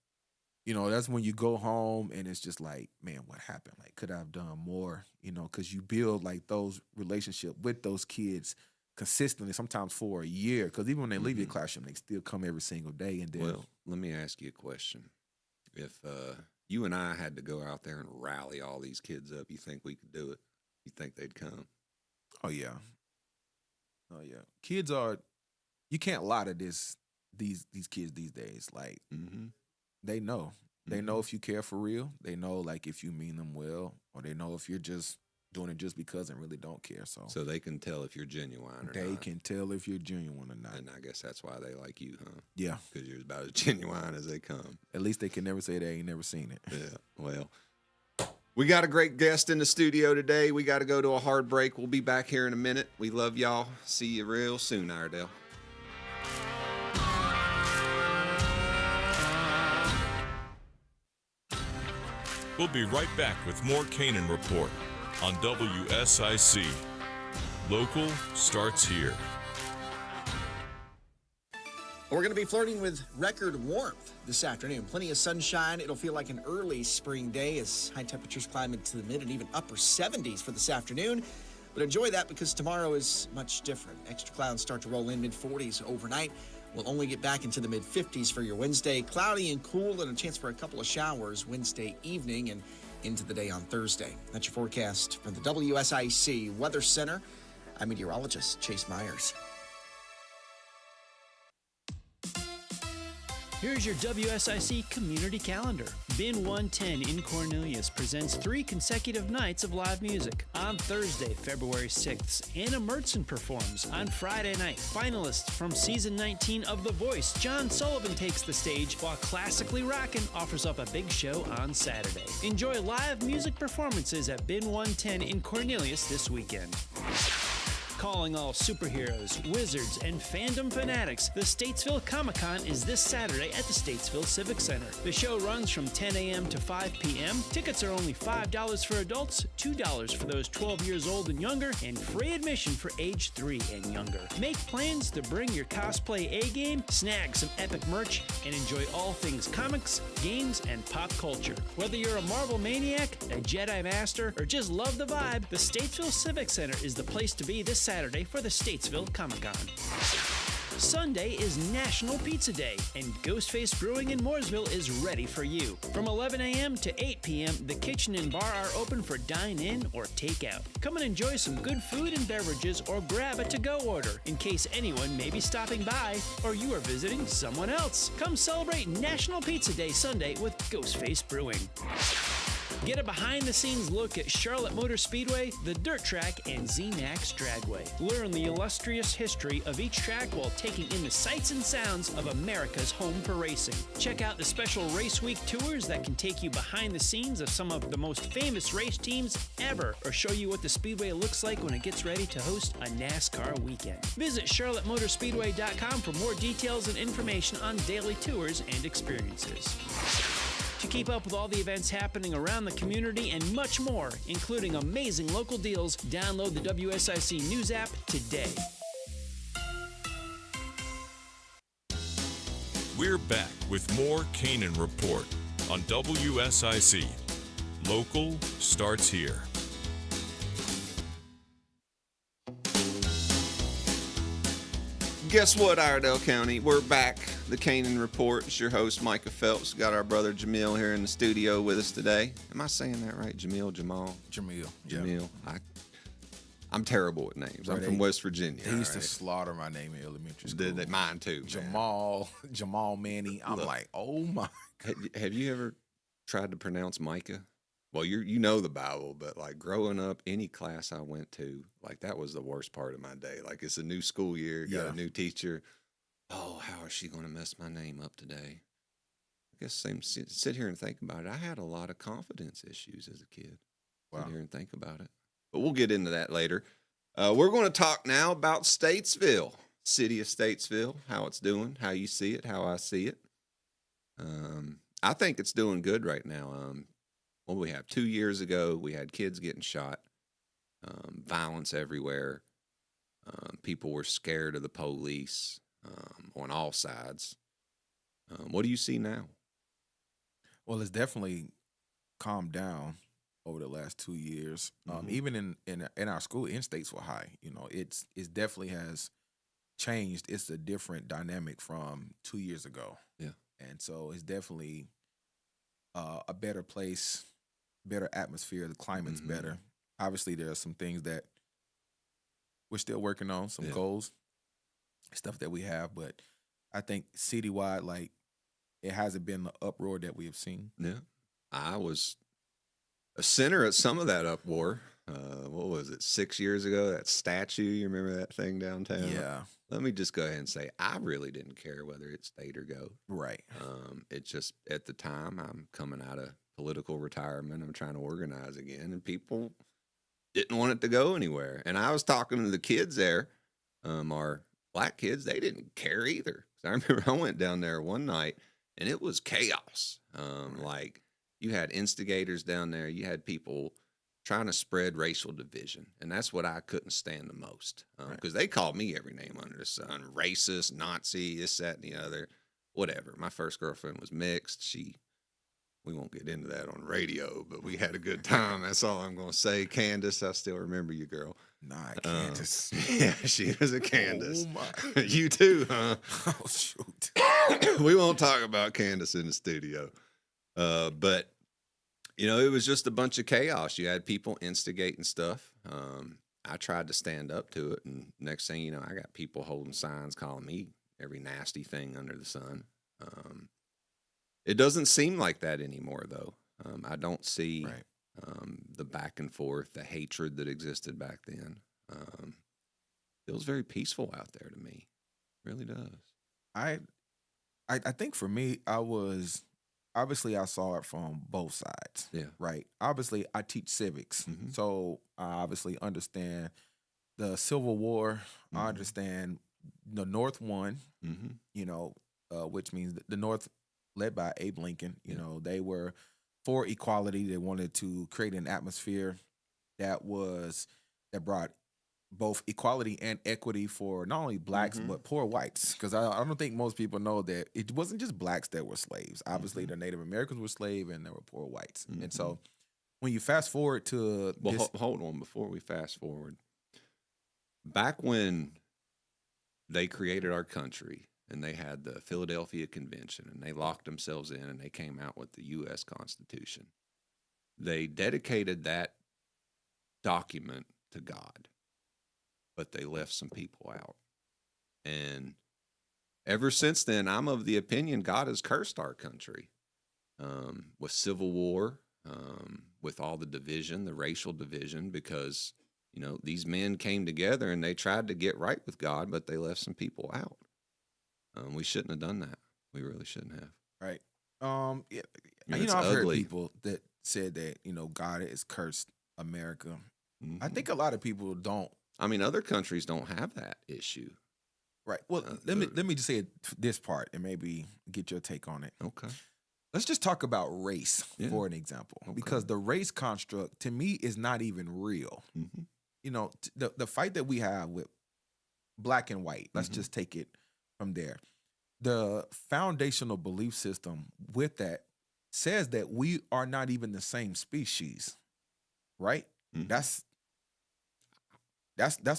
you know, that's when you go home and it's just like, man, what happened? Like, could I have done more? You know, because you build, like, those relationships with those kids consistently, sometimes for a year. Because even when they leave your classroom, they still come every single day. And then, well, let me ask you a question. If you and I had to go out there and rally all these kids up, you think we could do it? You think they'd come? Oh, yeah. Oh, yeah. Kids are, you can't lie to these kids these days. Like, they know. They know if you care for real. They know, like, if you mean them well, or they know if you're just doing it just because and really don't care. So they can tell if you're genuine or not. They can tell if you're genuine or not. And I guess that's why they like you, huh? Yeah. Because you're about as genuine as they come. At least they can never say they ain't never seen it. Yeah. Well, we got a great guest in the studio today. We got to go to a hard break. We'll be back here in a minute. We love y'all. See you real soon, Iredell. We'll be right back with more Canaan Report on WSIC. Local starts here. We're going to be flirting with record warmth this afternoon. Plenty of sunshine. It'll feel like an early spring day as high temperatures climb into the mid and even upper 70s for this afternoon. But enjoy that because tomorrow is much different. Extra clouds start to roll in mid-40s overnight. We'll only get back into the mid-50s for your Wednesday. Cloudy and cool and a chance for a couple of showers Wednesday evening and into the day on Thursday. That's your forecast from the WSIC Weather Center. I'm meteorologist Chase Myers. Here's your WSIC community calendar. Bin 110 in Cornelius presents 3 consecutive nights of live music. On Thursday, February 6th, Anna Mertzen performs. On Friday night, finalists from season 19 of The Voice, John Sullivan takes the stage, while Classically Rockin' offers up a big show on Saturday. Enjoy live music performances at Bin 110 in Cornelius this weekend. Calling all superheroes, wizards, and fandom fanatics, the Statesville Comic-Con is this Saturday at the Statesville Civic Center. The show runs from 10 a.m. to 5 p.m. Tickets are only $5 for adults, $2 for those 12 years old and younger, and free admission for age 3 and younger. Make plans to bring your cosplay A-game, snag some epic merch, and enjoy all things comics, games, and pop culture. Whether you're a Marvel maniac, a Jedi master, or just love the vibe, the Statesville Civic Center is the place to be this Saturday for the Statesville Comic-Con. Sunday is National Pizza Day, and Ghostface Brewing in Mooresville is ready for you. From 11 a.m. to 8 p.m., the kitchen and bar are open for dine-in or take-out. Come and enjoy some good food and beverages or grab a to-go order in case anyone may be stopping by or you are visiting someone else. Come celebrate National Pizza Day Sunday with Ghostface Brewing. Get a behind-the-scenes look at Charlotte Motor Speedway, the Dirt Track, and Z-Max Dragway. Learn the illustrious history of each track while taking in the sights and sounds of America's home for racing. Check out the special Race Week tours that can take you behind the scenes of some of the most famous race teams ever, or show you what the Speedway looks like when it gets ready to host a NASCAR weekend. Visit CharlotteMotorspeedway.com for more details and information on daily tours and experiences. To keep up with all the events happening around the community and much more, including amazing local deals, download the WSIC News app today. We're back with more Canaan Report on WSIC. Local starts here. Guess what, Iredell County? We're back. The Canaan Report. It's your host, Micah Phelps. Got our brother Jamil here in the studio with us today. Am I saying that right? Jamal? Jamil. Yeah. I'm terrible with names. I'm from West Virginia. They used to slaughter my name in elementary school. Mine too. Jamal Mauney. I'm like, oh my God. Have you ever tried to pronounce Micah? Well, you know the Bible, but like growing up, any class I went to, like that was the worst part of my day. Like it's a new school year, got a new teacher. Oh, how is she going to mess my name up today? I guess sit here and think about it. I had a lot of confidence issues as a kid. Wow. Sit here and think about it. But we'll get into that later. We're going to talk now about Statesville, city of Statesville, how it's doing, how you see it, how I see it. I think it's doing good right now. What we have 2 years ago, we had kids getting shot, violence everywhere. People were scared of the police on all sides. What do you see now? Well, it's definitely calmed down over the last 2 years. Even in our school in Statesville High, it's definitely has changed. It's a different dynamic from 2 years ago. Yeah, and so it's definitely a better place, better atmosphere. The climate's better. Obviously, there are some things that we're still working on, some goals, stuff that we have, but I think citywide, like, it hasn't been the uproar that we have seen. Yeah. I was a center at some of that uproar. What was it, 6 years ago? That statue, you remember that thing downtown? Yeah. Let me just go ahead and say, I really didn't care whether it stayed or go. Right. It's just, at the time, I'm coming out of political retirement. I'm trying to organize again, and people didn't want it to go anywhere. And I was talking to the kids there, our black kids, they didn't care either. I remember I went down there one night, and it was chaos. Like, you had instigators down there. You had people trying to spread racial division. And that's what I couldn't stand the most. Because they called me every name under the sun. Racist, Nazi, this, that, and the other. Whatever. My first girlfriend was mixed. We won't get into that on radio, but we had a good time. That's all I'm going to say. Candace, I still remember you, girl. Nah, Candace. Yeah, she was a Candace. Oh, my. You too, huh? Oh, shoot. We won't talk about Candace in the studio. But, it was just a bunch of chaos. You had people instigating stuff. I tried to stand up to it, and next thing you know, I got people holding signs calling me every nasty thing under the sun. It doesn't seem like that anymore, though. I don't see the back and forth, the hatred that existed back then. Feels very peaceful out there to me. It really does. I think for me, obviously I saw it from both sides. Yeah. Right. Obviously, I teach civics, so I obviously understand the Civil War. I understand the North won. Which means the North, led by Abe Lincoln. They were for equality. They wanted to create an atmosphere that brought both equality and equity for not only blacks but poor whites. Because I don't think most people know that it wasn't just blacks that were slaves. Obviously, the Native Americans were slaves, and there were poor whites. And so, when you fast forward to hold on before we fast forward. Back when they created our country and they had the Philadelphia Convention and they locked themselves in and they came out with the U.S. Constitution, they dedicated that document to God. But they left some people out. And ever since then, I'm of the opinion God has cursed our country with civil war, with all the division, the racial division, because, these men came together and they tried to get right with God, but they left some people out. We shouldn't have done that. We really shouldn't have. Right. It's I've heard ugly. people that said that, God has cursed America. I think a lot of people don't. I mean, other countries don't have that issue. Right. Well, let me just say this part and maybe get your take on it. Okay. Let's just talk about race for an example, because the race construct to me is not even real. The fight that we have with black and white, let's just take it from there. The foundational belief system with that says that we are not even the same species, right? That's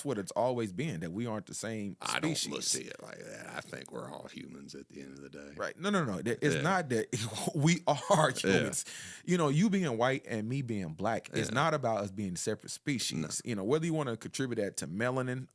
what it's always been, that we aren't the same species. I don't see it like that. I think we're all humans at the end of the day. Right. No. It's not that we are humans. You being white and me being black, it's not about us being separate species. No. Whether you want to contribute that to melanin,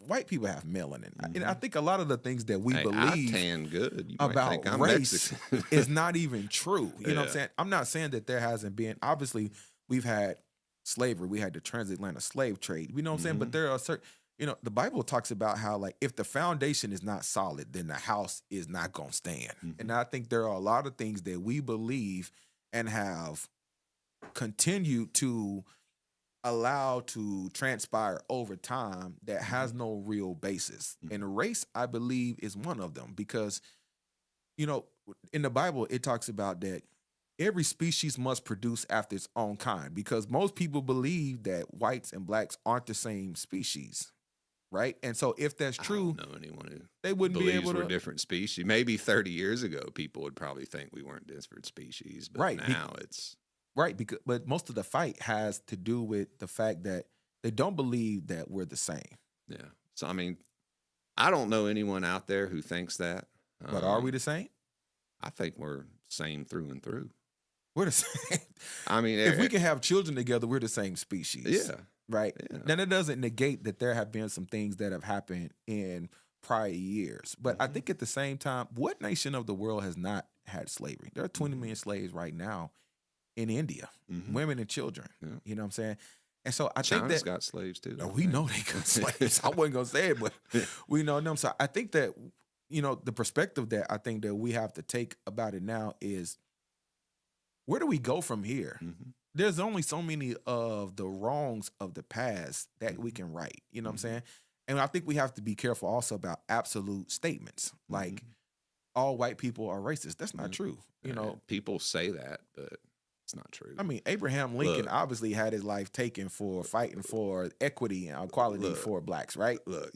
white people have melanin. And I think a lot of the things that we believe I tan good. You about I'm race Mexican. is not even true. You know what I'm saying? I'm not saying that there hasn't been, obviously we've had slavery, we had the transatlantic slave trade. You know what I'm saying? But there are certain, the Bible talks about how, like, if the foundation is not solid, then the house is not going to stand. And I think there are a lot of things that we believe and have continued to allow to transpire over time that has no real basis. And race, I believe, is one of them, because, in the Bible, it talks about that every species must produce after its own kind, because most people believe that whites and blacks aren't the same species, right? And so if that's true, I don't know anyone who they wouldn't be able to. We're different species. Maybe 30 years ago, people would probably think we weren't different species, but now it's right. But most of the fight has to do with the fact that they don't believe that we're the same. Yeah. So I mean, I don't know anyone out there who thinks that. But are we the same? I think we're same through and through. We're the same. I mean, if we can have children together, we're the same species. Yeah. Right. Yeah. Then it doesn't negate that there have been some things that have happened in prior years. But I think at the same time, what nation of the world has not had slavery? There are 20 million slaves right now in India, women and children. Yeah. You know what I'm saying? And so I China's think that got slaves too. we know they got slaves. I wasn't gonna say it, but we know them. So I think that the perspective that I think that we have to take about it now is, where do we go from here? There's only so many of the wrongs of the past that we can right. You know what I'm saying? And I think we have to be careful also about absolute statements. Like, all white people are racist. That's not true. People say that, but That's not true. I mean, Abraham Lincoln obviously had his life taken for fighting for equity and equality for blacks, right? Look,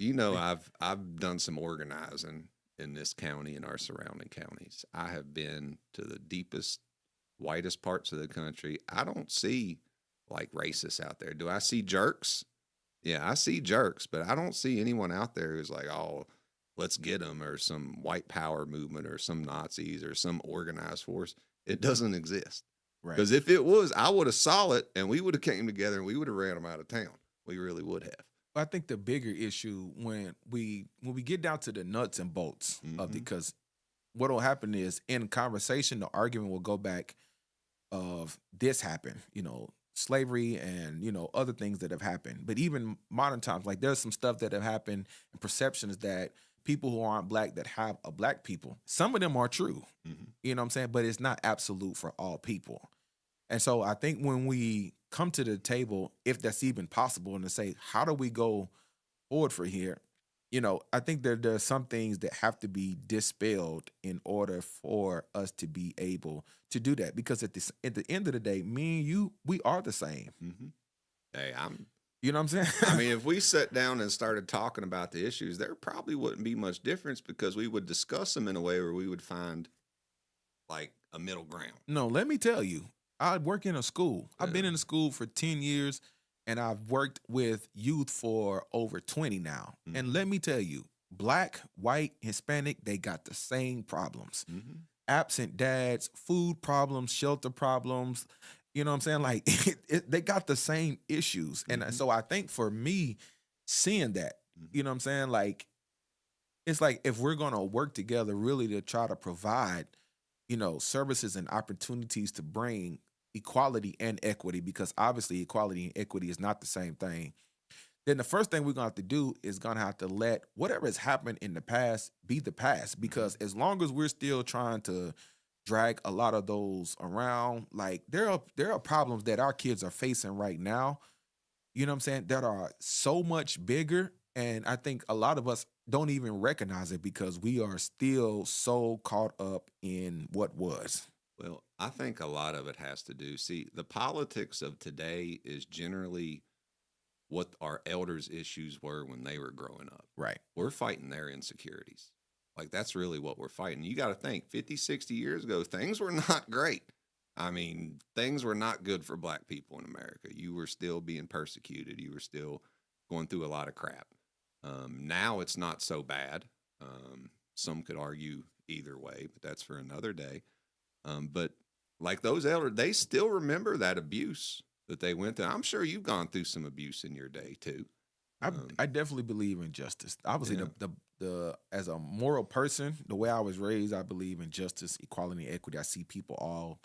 I've done some organizing in this county and our surrounding counties. I have been to the deepest, whitest parts of the country. I don't see like racists out there. Do I see jerks? Yeah, I see jerks, but I don't see anyone out there who's like, oh, let's get them, or some white power movement or some Nazis or some organized force. It doesn't exist. Right. Because if it was, I would have saw it and we would have came together and we would have ran them out of town. We really would have. I think the bigger issue when we get down to the nuts and bolts of it, because what will happen is in conversation, the argument will go back of this happened, slavery and, other things that have happened. But even modern times, like there's some stuff that have happened and perceptions that people who aren't black that have a black people, some of them are true, you know what I'm saying? But it's not absolute for all people. And so I think when we come to the table, if that's even possible, and to say, how do we go forward for here? I think there's some things that have to be dispelled in order for us to be able to do that. Because at the end of the day, me and you, we are the same. Hey, you know what I'm saying? I mean, if we sat down and started talking about the issues, there probably wouldn't be much difference because we would discuss them in a way where we would find like a middle ground. No, let me tell you, I work in a school. I've been in a school for 10 years, and I've worked with youth for over 20 now. And let me tell you, black, white, Hispanic, they got the same problems. Absent dads, food problems, shelter problems. You know what I'm saying? Like, they got the same issues. And so I think for me, seeing that, you know what I'm saying? Like, it's like if we're going to work together really to try to provide, services and opportunities to bring equality and equity, because obviously equality and equity is not the same thing, then the first thing we're going to have to do is going to have to let whatever has happened in the past be the past. Because as long as we're still trying to drag a lot of those around, like there are problems that our kids are facing right now, you know what I'm saying, that are so much bigger. And I think a lot of us don't even recognize it because we are still so caught up in what was. Well, I think a lot of it has to do, see, the politics of today is generally what our elders' issues were when they were growing up. Right. We're fighting their insecurities. Like, that's really what we're fighting. You got to think, 50, 60 years ago, things were not great. I mean, things were not good for black people in America. You were still being persecuted. You were still going through a lot of crap. Now it's not so bad. Some could argue either way, but that's for another day. But like those elders, they still remember that abuse that they went through. I'm sure you've gone through some abuse in your day too. I definitely believe in justice. Obviously, the as a moral person, the way I was raised, I believe in justice, equality, and equity. I see people all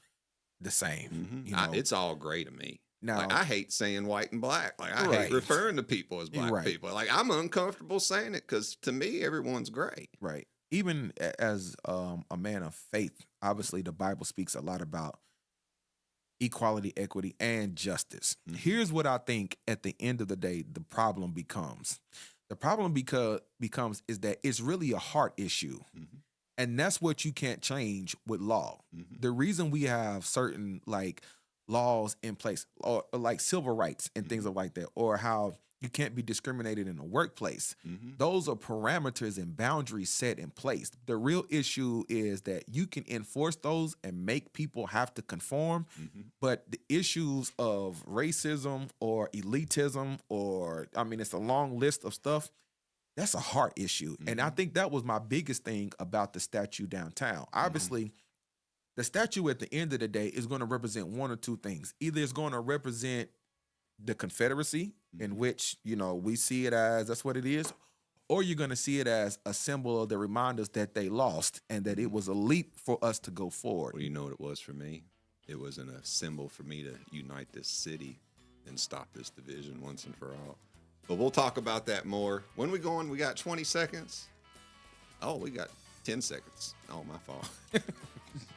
the same. It's all gray to me. Now, like, I hate saying white and black. Like, I hate referring to people as black people. Like, I'm uncomfortable saying it because to me, everyone's gray. Right. Even as a man of faith, obviously the Bible speaks a lot about equality, equity, and justice. Here's what I think at the end of the day, the problem becomes. The problem becomes is that it's really a heart issue. And that's what you can't change with law. The reason we have certain laws in place, or like civil rights and things like that, or how you can't be discriminated in the workplace. Those are parameters and boundaries set in place. The real issue is that you can enforce those and make people have to conform, but the issues of racism or elitism, or, I mean, it's a long list of stuff, that's a heart issue. And I think that was my biggest thing about the statue downtown. Obviously, the statue at the end of the day is going to represent one or two things. Either it's going to represent the Confederacy, in which, we see it as that's what it is, or you're going to see it as a symbol that reminds us that they lost and that it was a leap for us to go forward. Well, you know what it was for me? It wasn't a symbol for me to unite this city and stop this division once and for all. But we'll talk about that more. When we going? We got 20 seconds? Oh, we got 10 seconds. Oh, my fault.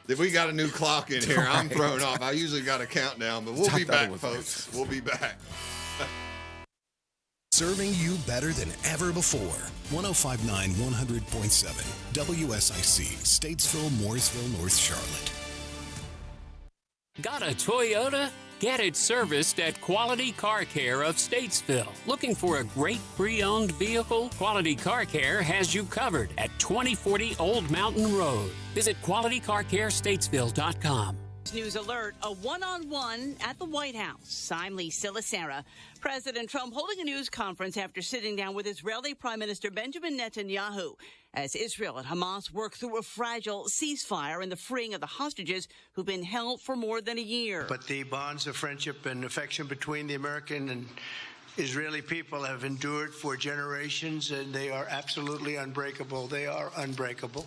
If we got a new clock in here, I'm thrown off. I usually got a countdown, but we'll be back, folks. We'll be back. Serving you better than ever before. 105.9, 100.7. WSIC, Statesville, Mooresville, North Charlotte. Got a Toyota? Get it serviced at Quality Car Care of Statesville. Looking for a great pre-owned vehicle? Quality Car Care has you covered at 2040 Old Mountain Road. Visit qualitycarcarestatesville.com. News alert, a one-on-one at the White House. I'm Lisa Lacera. President Trump holding a news conference after sitting down with Israeli Prime Minister Benjamin Netanyahu as Israel and Hamas work through a fragile ceasefire and the freeing of the hostages who've been held for more than a year. But the bonds of friendship and affection between the American and Israeli people have endured for generations, and they are absolutely unbreakable. They are unbreakable.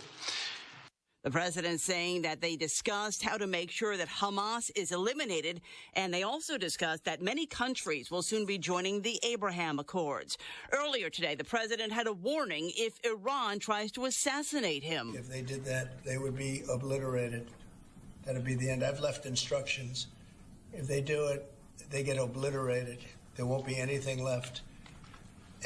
The president saying that they discussed how to make sure that Hamas is eliminated, and they also discussed that many countries will soon be joining the Abraham Accords. Earlier today, the president had a warning if Iran tries to assassinate him. If they did that, they would be obliterated. That would be the end. I've left instructions. If they do it, they get obliterated. There won't be anything left,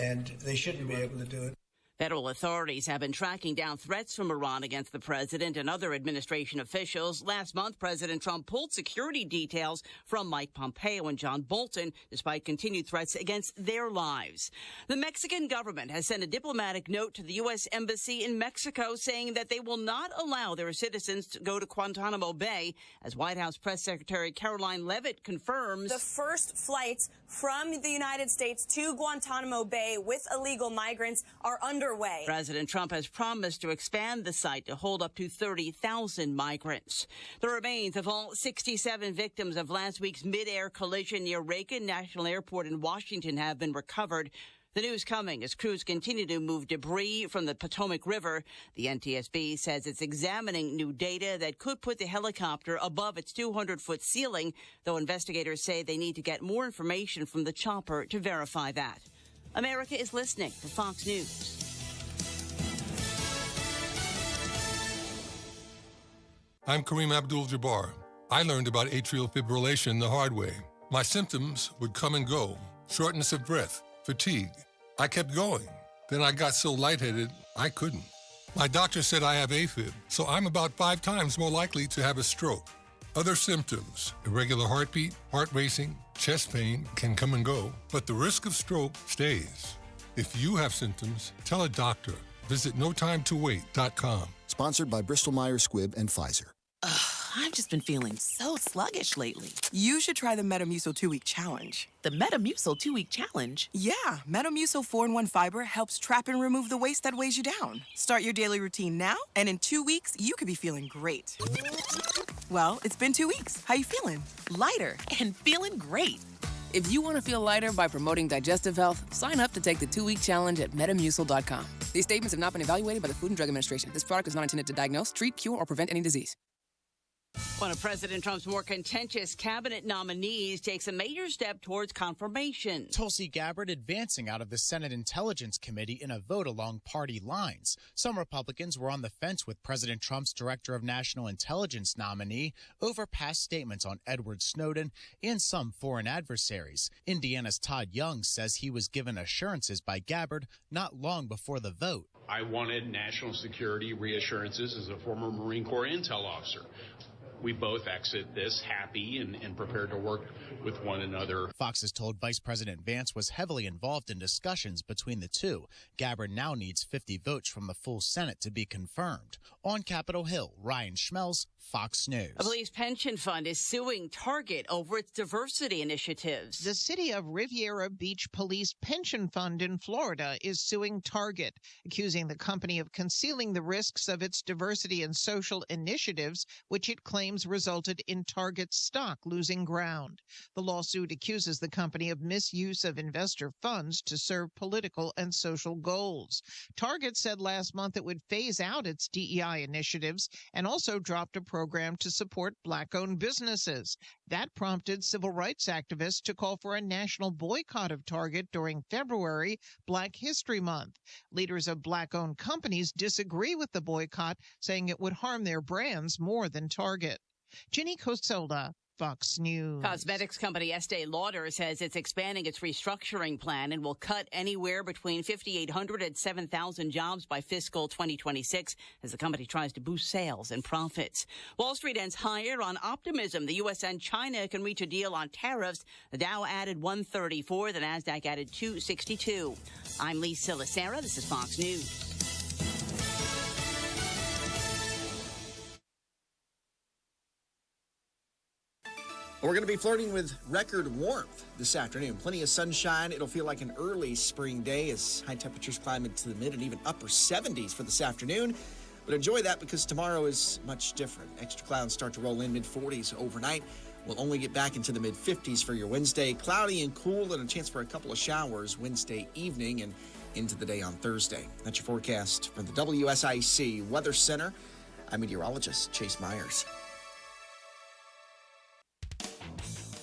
and they shouldn't be able to do it. Federal authorities have been tracking down threats from Iran against the president and other administration officials. Last month, President Trump pulled security details from Mike Pompeo and John Bolton, despite continued threats against their lives. The Mexican government has sent a diplomatic note to the U.S. Embassy in Mexico saying that they will not allow their citizens to go to Guantanamo Bay, as White House Press Secretary Caroline Leavitt confirms. The first flights from the United States to Guantanamo Bay with illegal migrants are underway. President Trump has promised to expand the site to hold up to 30,000 migrants. The remains of all 67 victims of last week's mid-air collision near Reagan National Airport in Washington have been recovered. The news coming as crews continue to move debris from the Potomac River. The NTSB says it's examining new data that could put the helicopter above its 200-foot ceiling, though investigators say they need to get more information from the chopper to verify that. America is listening to Fox News. I'm Kareem Abdul-Jabbar. I learned about atrial fibrillation the hard way. My symptoms would come and go: shortness of breath, fatigue. I kept going. Then I got so lightheaded, I couldn't. My doctor said I have AFib, so I'm about 5 times more likely to have a stroke. Other symptoms: irregular heartbeat, heart racing, chest pain can come and go, but the risk of stroke stays. If you have symptoms, tell a doctor. Visit notimetowait.com. Sponsored by Bristol-Myers Squibb and Pfizer. I've just been feeling so sluggish lately. You should try the Metamucil 2-Week Challenge. The Metamucil 2-Week Challenge? Yeah, Metamucil 4-in-1 Fiber helps trap and remove the waste that weighs you down. Start your daily routine now, and in 2 weeks, you could be feeling great. Well, it's been 2 weeks. How you feeling? Lighter and feeling great. If you want to feel lighter by promoting digestive health, sign up to take the 2-week challenge at Metamucil.com. These statements have not been evaluated by the Food and Drug Administration. This product is not intended to diagnose, treat, cure, or prevent any disease. One of President Trump's more contentious cabinet nominees takes a major step towards confirmation. Tulsi Gabbard advancing out of the Senate Intelligence Committee in a vote along party lines. Some Republicans were on the fence with President Trump's Director of National Intelligence nominee over past statements on Edward Snowden and some foreign adversaries. Indiana's Todd Young says he was given assurances by Gabbard not long before the vote. I wanted national security reassurances as a former Marine Corps intel officer. We both exit this happy and prepared to work with one another. Fox has told Vice President Vance was heavily involved in discussions between the two. Gabbard now needs 50 votes from the full Senate to be confirmed. On Capitol Hill, Ryan Schmelz, Fox News. A police pension fund is suing Target over its diversity initiatives. The City of Riviera Beach Police Pension Fund in Florida is suing Target, accusing the company of concealing the risks of its diversity and social initiatives, which it claims resulted in Target's stock losing ground. The lawsuit accuses the company of misuse of investor funds to serve political and social goals. Target said last month it would phase out its DEI initiatives and also dropped a program to support Black-owned businesses. That prompted civil rights activists to call for a national boycott of Target during February, Black History Month. Leaders of Black-owned companies disagree with the boycott, saying it would harm their brands more than Target. Ginny Coselda, Fox News. Cosmetics company Estee Lauder says it's expanding its restructuring plan and will cut anywhere between 5,800 and 7,000 jobs by fiscal 2026 as the company tries to boost sales and profits. Wall Street ends higher on optimism. The U.S. and China can reach a deal on tariffs. The Dow added 134. The Nasdaq added 262. I'm Lee Silasera. This is Fox News. We're going to be flirting with record warmth this afternoon. Plenty of sunshine. It'll feel like an early spring day as high temperatures climb into the mid and even upper 70s for this afternoon. But enjoy that because tomorrow is much different. Extra clouds start to roll in mid-40s overnight. We'll only get back into the mid-50s for your Wednesday. Cloudy and cool and a chance for a couple of showers Wednesday evening and into the day on Thursday. That's your forecast from the WSIC Weather Center. I'm meteorologist Chase Myers.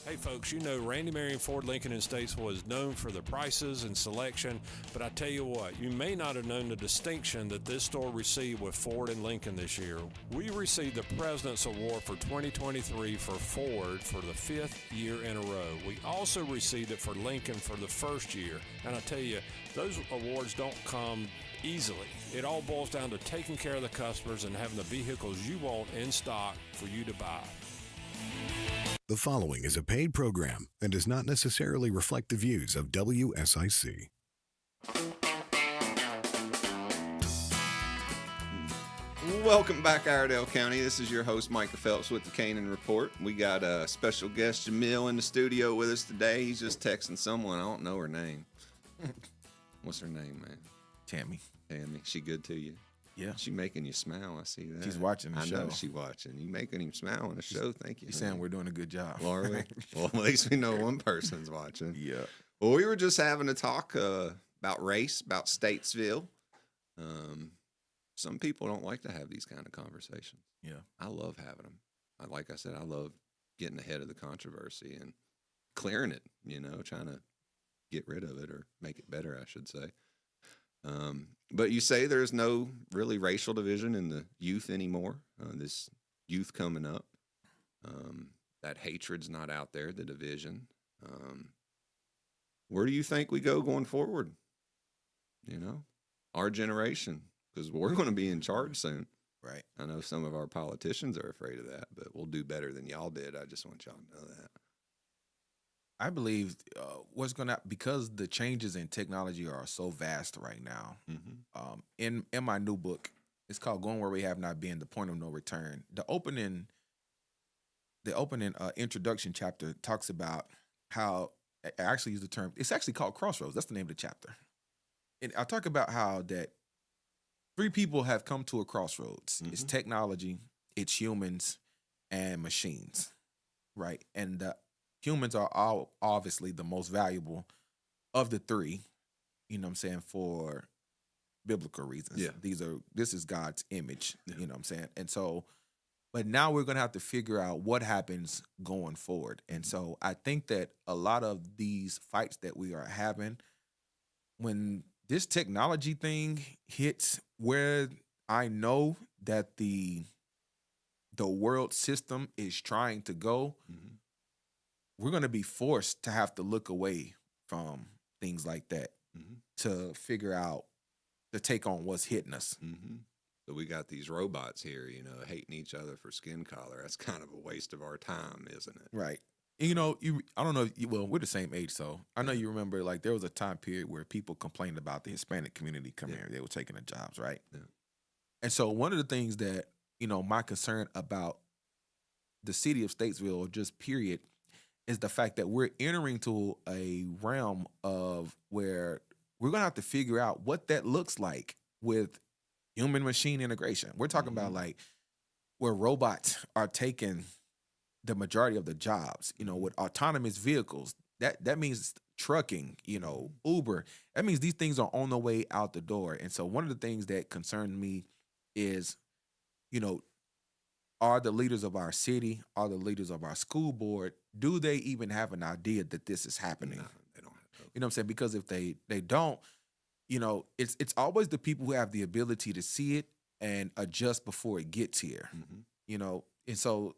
Hey folks, you know Randy Marion Ford Lincoln in Statesville is known for the prices and selection, but I tell you what, you may not have known the distinction that this store received with Ford and Lincoln this year. We received the President's Award for 2023 for Ford for the 5th year in a row. We also received it for Lincoln for the first year, and I tell you, those awards don't come easily. It all boils down to taking care of the customers and having the vehicles you want in stock for you to buy. The following is a paid program and does not necessarily reflect the views of WSIC. Welcome back, Iredell County. This is your host, Micah Phelps with the Canaan Report. We got a special guest, Jamil, in the studio with us today. He's just texting someone. I don't know her name. What's her name, man? Tammy. Tammy. She good to you? Yeah. She making you smile. I see that. She's watching the show. I know she's watching. You making him smile on the show. Thank you. You're saying we're doing a good job. Are we? Well, at least we know one person's watching. Yeah. Well, we were just having a talk about race, about Statesville. Some people don't like to have these kind of conversations. Yeah. I love having them. Like I said, I love getting ahead of the controversy and clearing it, trying to get rid of it or make it better, I should say. But you say there's no really racial division in the youth anymore. This youth coming up, that hatred's not out there, the division. Where do you think we go going forward? Our generation, because we're going to be in charge soon. Right. I know some of our politicians are afraid of that, but we'll do better than y'all did. I just want y'all to know that. I believe what's going to, because the changes in technology are so vast right now. In my new book, it's called Going Where We Have Not Been, The Point of No Return. The opening introduction chapter talks about how, I actually use the term, it's actually called Crossroads. That's the name of the chapter. And I talk about how that 3 people have come to a crossroads. It's technology, it's humans, and machines, right? And humans are all obviously the most valuable of the 3, for biblical reasons. Yeah. This is God's image, And so, but now we're going to have to figure out what happens going forward. And so I think that a lot of these fights that we are having, when this technology thing hits where I know that the world system is trying to go, we're going to be forced to have to look away from things like that to figure out, to take on what's hitting us. So we got these robots here, hating each other for skin color. That's kind of a waste of our time, isn't it? Right. I don't know, we're the same age, so I know you remember, like, there was a time period where people complained about the Hispanic community coming here. They were taking the jobs, right? Yeah. And so one of the things that, my concern about the city of Statesville, or just period, is the fact that we're entering to a realm of where we're going to have to figure out what that looks like with human-machine integration. We're talking about, like, where robots are taking the majority of the jobs, with autonomous vehicles. That means trucking, Uber. That means these things are on the way out the door. And so one of the things that concerned me is, are the leaders of our city, are the leaders of our school board, do they even have an idea that this is happening? No, they don't have to. You know what I'm saying? Because if they don't, it's always the people who have the ability to see it and adjust before it gets here. And so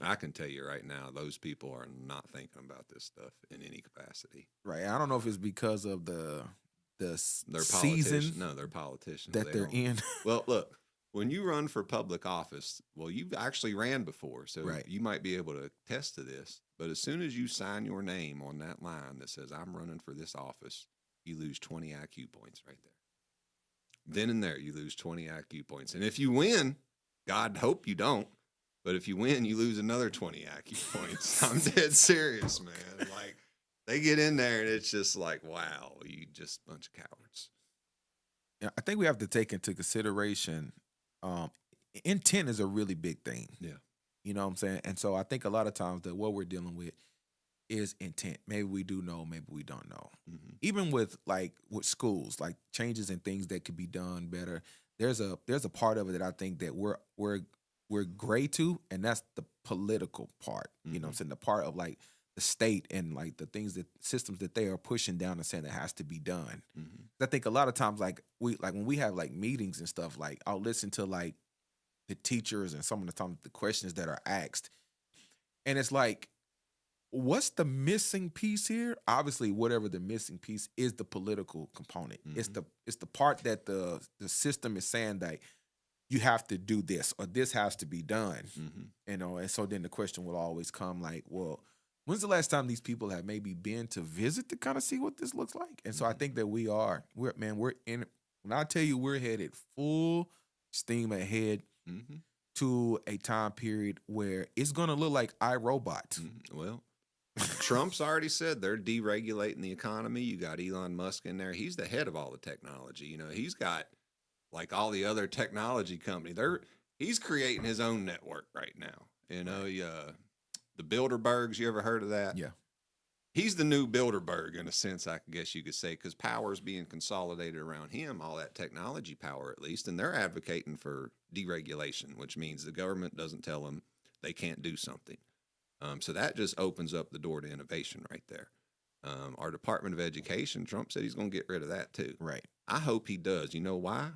I can tell you right now, those people are not thinking about this stuff in any capacity. Right. I don't know if it's because of the They're season politicians. No, they're politicians. that They they're don't- in. Well, look, when you run for public office, well, you've actually ran before, so Right. you might be able to attest to this. But as soon as you sign your name on that line that says, I'm running for this office, you lose 20 IQ points right there. Then and there, you lose 20 IQ points. And if you win, God hope you don't, but if you win, you lose another 20 IQ points. I'm dead serious, man. Like, they get in there, and it's just like, wow, you just a bunch of cowards. Yeah, I think we have to take into consideration intent is a really big thing. Yeah. You know what I'm saying? And so I think a lot of times that what we're dealing with is intent. Maybe we do know, maybe we don't know. Mm-hmm. Even with schools, like changes and things that could be done better. There's a part of it that I think that we're gray to, and that's the political part. Mm-hmm. You know what I'm saying? The part of like the state and like the things that systems that they are pushing down and saying that has to be done. Mm-hmm. I think a lot of times when we have like meetings and stuff, like I'll listen to like the teachers and some of the times the questions that are asked. And it's like, what's the missing piece here? Obviously, whatever the missing piece is, the political component. Mm-hmm. It's the part that the system is saying that you have to do this or this has to be done. Mm-hmm. You know, and so then the question will always come like, well, when's the last time these people have maybe been to visit to kind of see what this looks like? And so I think that we're in, when I tell you we're headed full steam ahead Mm-hmm. to a time period where it's going to look like iRobot. Well, Trump's already said they're deregulating the economy. You got Elon Musk in there. He's the head of all the technology. You know, he's got like all the other technology company. He's creating his own network right now. You know, the Bilderbergs, you ever heard of that? Yeah. He's the new Bilderberg in a sense, I guess you could say, because power is being consolidated around him, all that technology power at least, and they're advocating for deregulation, which means the government doesn't tell them they can't do something. So that just opens up the door to innovation right there. Our Department of Education, Trump said he's going to get rid of that too. Right. I hope he does. You know why?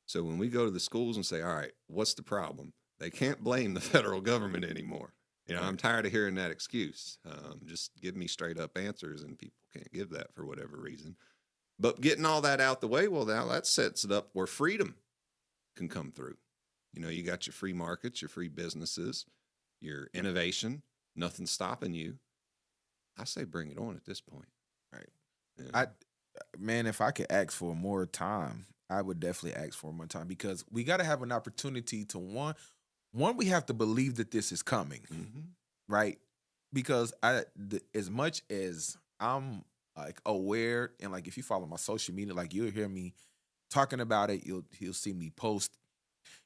So when we go to the schools and say, all right, what's the problem? They can't blame the federal government anymore. You know, I'm tired of hearing that excuse. Just give me straight up answers, and people can't give that for whatever reason. But getting all that out the way, well, now that sets it up where freedom can come through. You know, you got your free markets, your free businesses, your innovation, nothing stopping you. I say bring it on at this point. Right. Yeah. Man, if I could ask for more time, I would definitely ask for more time because we got to have an opportunity to one, we have to believe that this is coming, right? Because as much as I'm like aware and like if you follow my social media, like you'll hear me talking about it, you'll see me post.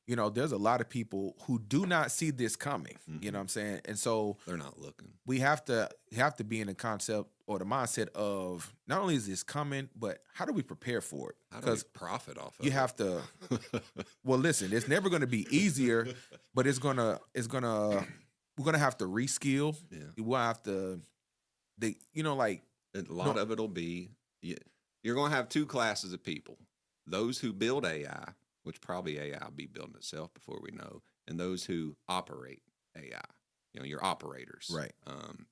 You know, there's a lot of people who do not see this coming. You know what I'm saying? And so they're not looking. We have to be in the concept or the mindset of not only is this coming, but how do we prepare for it? How do we profit off of it? You have to. Well, listen, it's never going to be easier, but we're gonna have to reskill. Yeah. We'll have to. A lot of it'll be you're going to have two classes of people: those who build AI, which probably AI will be building itself before we know, and those who operate AI. You know, your operators. Right.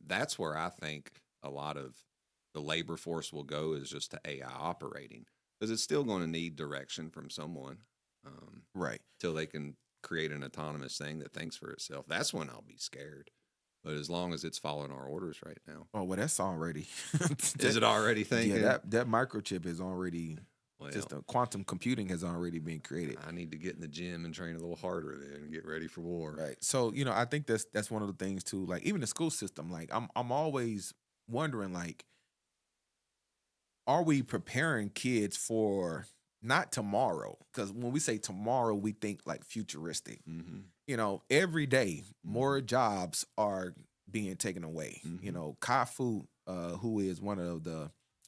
That's where I think a lot of the labor force will go is just to AI operating because it's still going to need direction from someone. Right. Till they can create an autonomous thing that thinks for itself. That's when I'll be scared. But as long as it's following our orders right now. Oh, well, that's already. Is it already thinking? Yeah, that microchip is already. Well, just quantum computing has already been created. I need to get in the gym and train a little harder then and get ready for war. Right. So, you know, I think that's one of the things too. Like even the school system, like I'm always wondering, like, are we preparing kids for not tomorrow? Because when we say tomorrow, we think like futuristic. You know, every day more jobs are being taken away. You know, Kafu, who is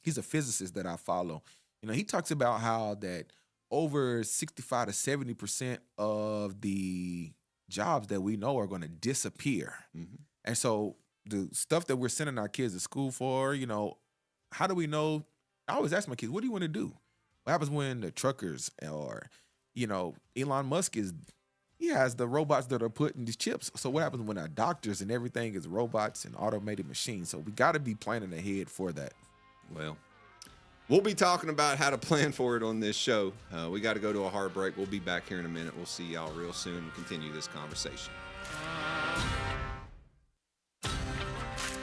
he's a physicist that I follow. You know, he talks about how that over 65 to 70% of the jobs that we know are going to disappear. And so the stuff that we're sending our kids to school for, you know, how do we know? I always ask my kids, what do you want to do? What happens when the truckers or, you know, Elon Musk is he has the robots that are putting these chips. So what happens when our doctors and everything is robots and automated machines? So we got to be planning ahead for that. Well, we'll be talking about how to plan for it on this show. We got to go to a hard break. We'll be back here in a minute. We'll see y'all real soon and continue this conversation.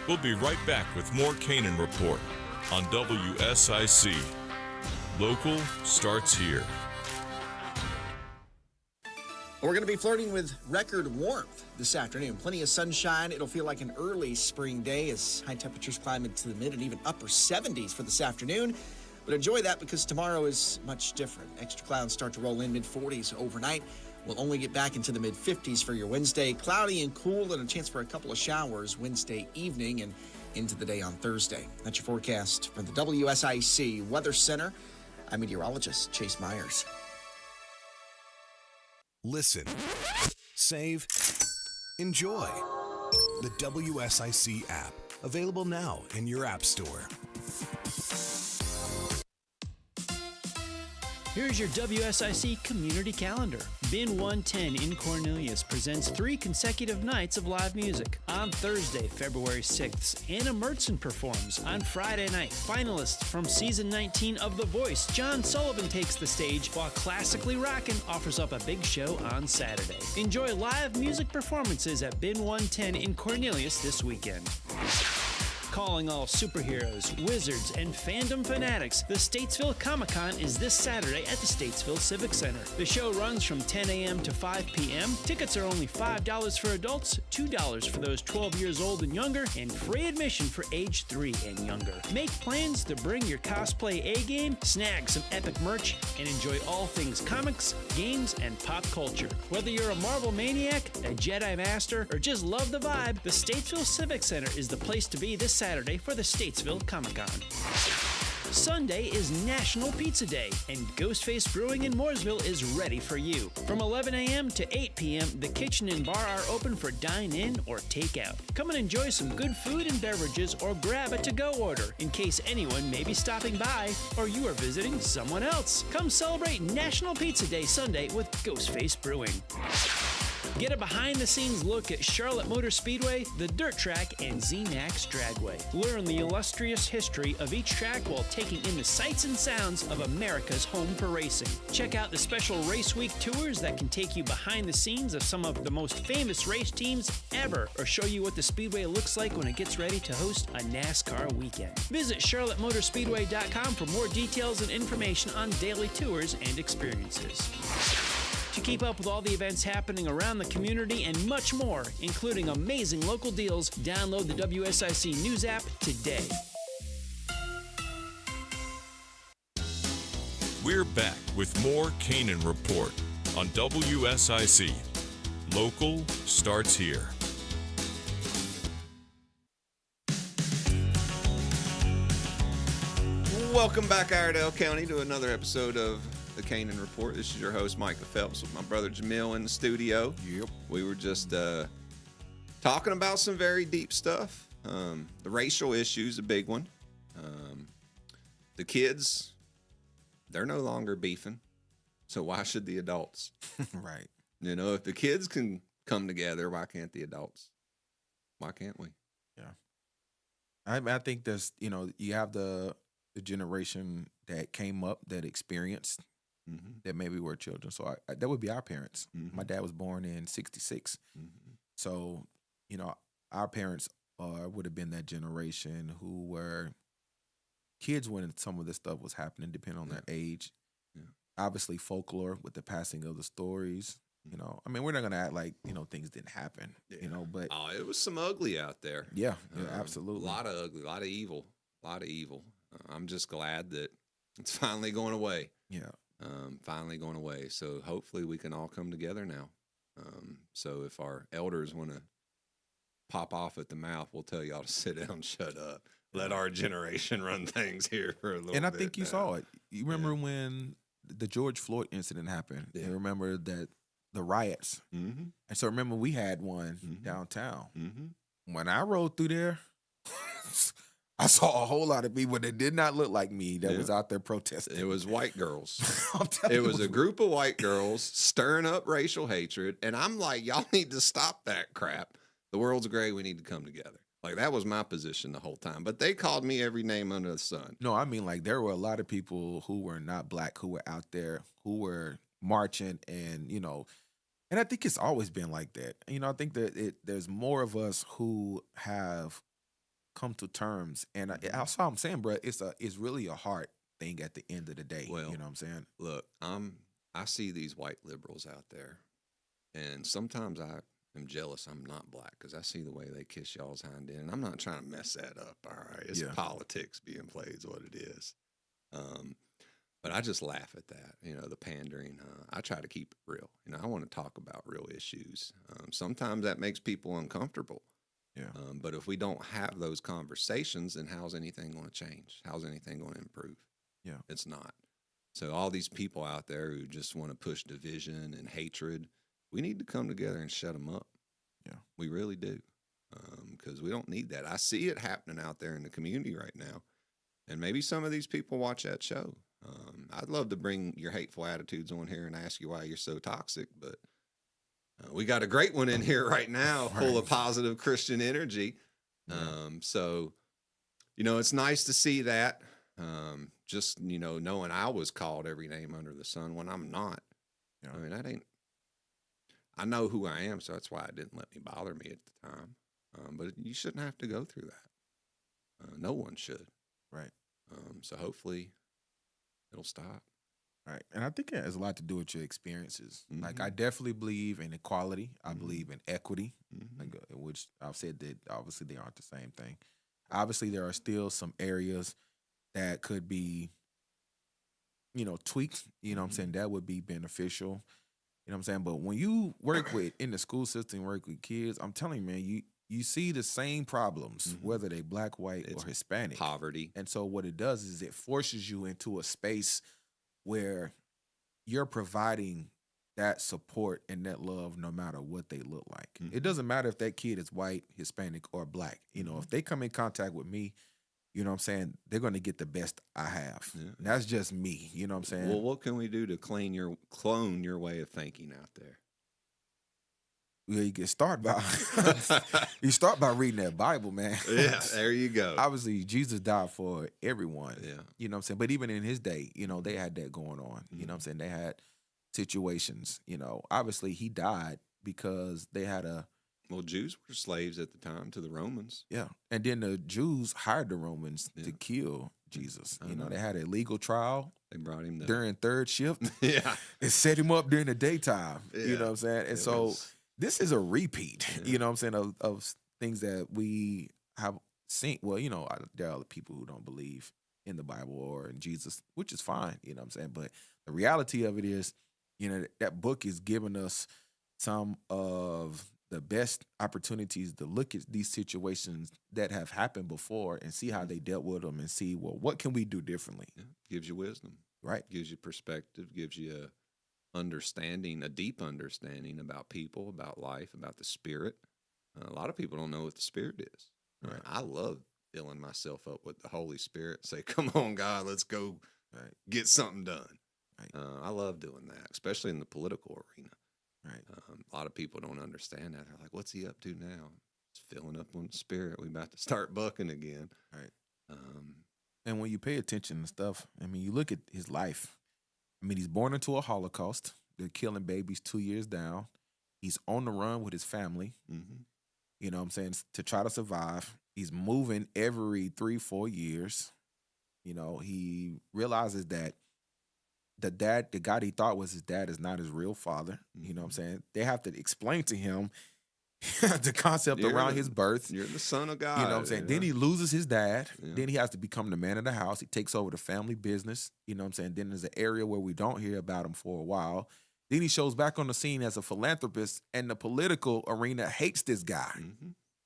We'll be right back with more Canaan Report on WSIC. Local starts here. We're going to be flirting with record warmth this afternoon. Plenty of sunshine. It'll feel like an early spring day as high temperatures climb into the mid and even upper 70s for this afternoon. But enjoy that because tomorrow is much different. Extra clouds start to roll in mid-40s overnight. We'll only get back into the mid-50s for your Wednesday. Cloudy and cool and a chance for a couple of showers Wednesday evening and into the day on Thursday. That's your forecast from the WSIC Weather Center. I'm meteorologist Chase Myers. Listen, save, enjoy. The WSIC app, available now in your app store. Here's your WSIC community calendar. Bin 110 in Cornelius presents 3 consecutive nights of live music. On Thursday, February 6th, Anna Mertson performs. On Friday night, finalists from season 19 of The Voice, John Sullivan takes the stage, while Classically Rockin' offers up a big show on Saturday. Enjoy live music performances at Bin 110 in Cornelius this weekend. Calling all superheroes, wizards, and fandom fanatics, the Statesville Comic-Con is this Saturday at the Statesville Civic Center. The show runs from 10 a.m. to 5 p.m. Tickets are only $5 for adults, $2 for those 12 years old and younger, and free admission for age 3 and younger. Make plans to bring your cosplay A-game, snag some epic merch, and enjoy all things comics, games, and pop culture. Whether you're a Marvel maniac, a Jedi master, or just love the vibe, the Statesville Civic Center is the place to be this Saturday for the Statesville Comic-Con. Sunday is National Pizza Day, and Ghostface Brewing in Mooresville is ready for you. From 11 a.m. to 8 p.m., the kitchen and bar are open for dine-in or take-out. Come and enjoy some good food and beverages or grab a to-go order in case anyone may be stopping by or you are visiting someone else. Come celebrate National Pizza Day Sunday with Ghostface Brewing. Get a behind-the-scenes look at Charlotte Motor Speedway, the Dirt Track, and ZMAX Dragway. Learn the illustrious history of each track while taking in the sights and sounds of America's home for racing. Check out the special Race Week tours that can take you behind the scenes of some of the most famous race teams ever, or show you what the Speedway looks like when it gets ready to host a NASCAR weekend. Visit CharlotteMotorspeedway.com for more details and information on daily tours and experiences. To keep up with all the events happening around the community and much more, including amazing local deals, download the WSIC News app today. We're back with more Canaan Report on WSIC. Local starts here. Welcome back, Iredell County, to another episode of the Canaan Report. This is your host, Micah Phelps, with my brother Jamil in the studio. Yep. We were just talking about some very deep stuff. The racial issue is a big one. The kids, they're no longer beefing, so why should the adults? Right. You know, if the kids can come together, why can't the adults? Why can't we? Yeah. I think there's, you have the generation that came up, that experienced, that maybe were children. So that would be our parents. My dad was born in 66. So, our parents would have been that generation who were kids when some of this stuff was happening, depending on their age. Yeah. Obviously, folklore with the passing of the stories. We're not going to act like, things didn't happen, but. Oh, it was some ugly out there. Yeah, absolutely. A lot of ugly, a lot of evil. I'm just glad that it's finally going away. Yeah. Finally going away. So hopefully we can all come together now. So if our elders want to pop off at the mouth, we'll tell y'all to sit down and shut up. Let our generation run things here for a little bit. And I think you saw it. You remember when the George Floyd incident happened? Yeah. You remember that the riots. And so remember we had one downtown. When I rode through there, I saw a whole lot of people that did not look like me that was out there protesting. It was white girls. It was a group of white girls stirring up racial hatred. And I'm like, y'all need to stop that crap. The world's gray. We need to come together. Like, that was my position the whole time. But they called me every name under the sun. No, I mean, like, there were a lot of people who were not black who were out there, who were marching and, you know, and I think it's always been like that. You know, I think that there's more of us who have come to terms. And that's what I'm saying, bro. It's really a hard thing at the end of the day. Well, you know what I'm saying? Look, I see these white liberals out there, and sometimes I am jealous I'm not black because I see the way they kiss y'all's hind end. And I'm not trying to mess that up, all right? It's politics being played is what it is. But I just laugh at that, you know, the pandering. I try to keep it real. You know, I want to talk about real issues. Sometimes that makes people uncomfortable. Yeah. But if we don't have those conversations, then how's anything going to change? How's anything going to improve? Yeah. It's not. So all these people out there who just want to push division and hatred, we need to come together and shut them up. Yeah. We really do. Because we don't need that. I see it happening out there in the community right now. And maybe some of these people watch that show. I'd love to bring your hateful attitudes on here and ask you why you're so toxic, but we got a great one in here right now, full of positive Christian energy. So, you know, it's nice to see that. Just, you know, knowing I was called every name under the sun when I'm not. Yeah. I mean, I know who I am, so that's why it didn't let me bother me at the time. But you shouldn't have to go through that. No one should. Right. So hopefully it'll stop. Right. And I think it has a lot to do with your experiences. Mm-hmm. Like, I definitely believe in equality. I believe in equity, like, which I've said that obviously they aren't the same thing. Obviously, there are still some areas that could be, you know, tweaked. You know what I'm saying? That would be beneficial. You know what I'm saying? But when you work with, in the school system, work with kids, I'm telling you, man, you see the same problems, whether they black, white, or Hispanic. Poverty. And so what it does is it forces you into a space where you're providing that support and that love no matter what they look like. It doesn't matter if that kid is white, Hispanic, or black. You know, if they come in contact with me, you know what I'm saying, they're going to get the best I have. Yeah. That's just me. You know what I'm saying? Well, what can we do to clone your way of thinking out there? Well, you can start by reading that Bible, man. Yeah, there you go. Obviously, Jesus died for everyone. Yeah. You know what I'm saying? But even in his day, you know, they had that going on. You know what I'm saying? They had situations, you know. Obviously, he died because they had Well, Jews were slaves at the time to the Romans. Yeah. And then the Jews hired the Romans to kill Jesus. You know, they had a legal trial. They brought him during third shift. Yeah. They set him up during the daytime. Yeah. You know what I'm saying? And this is a repeat, you know what I'm saying, of things that we have seen. Well, you know, there are other people who don't believe in the Bible or in Jesus, which is fine, you know what I'm saying? But the reality of it is, you know, that book is giving us some of the best opportunities to look at these situations that have happened before and see how they dealt with them and see, well, what can we do differently? Yeah. Gives you wisdom. Right. Gives you perspective, gives you understanding, a deep understanding about people, about life, about the Spirit. A lot of people don't know what the Spirit is. Right. I love filling myself up with the Holy Spirit. Say, come on, God, let's go get something done. Right. I love doing that, especially in the political arena. Right. A lot of people don't understand that. They're like, what's he up to now? Just filling up on the Spirit. We about to start bucking again. Right. And when you pay attention to stuff, I mean, you look at his life. I mean, he's born into a Holocaust. They're killing babies 2 years down. He's on the run with his family, you know what I'm saying, to try to survive. He's moving every 3-4 years. You know, he realizes that the God he thought was his dad is not his real father. You know what I'm saying? They have to explain to him the concept around his birth. You're the son of God. You know what I'm saying? Then he loses his dad. Yeah. Then he has to become the man of the house. He takes over the family business. You know what I'm saying? Then there's an area where we don't hear about him for a while. Then he shows back on the scene as a philanthropist, and the political arena hates this guy.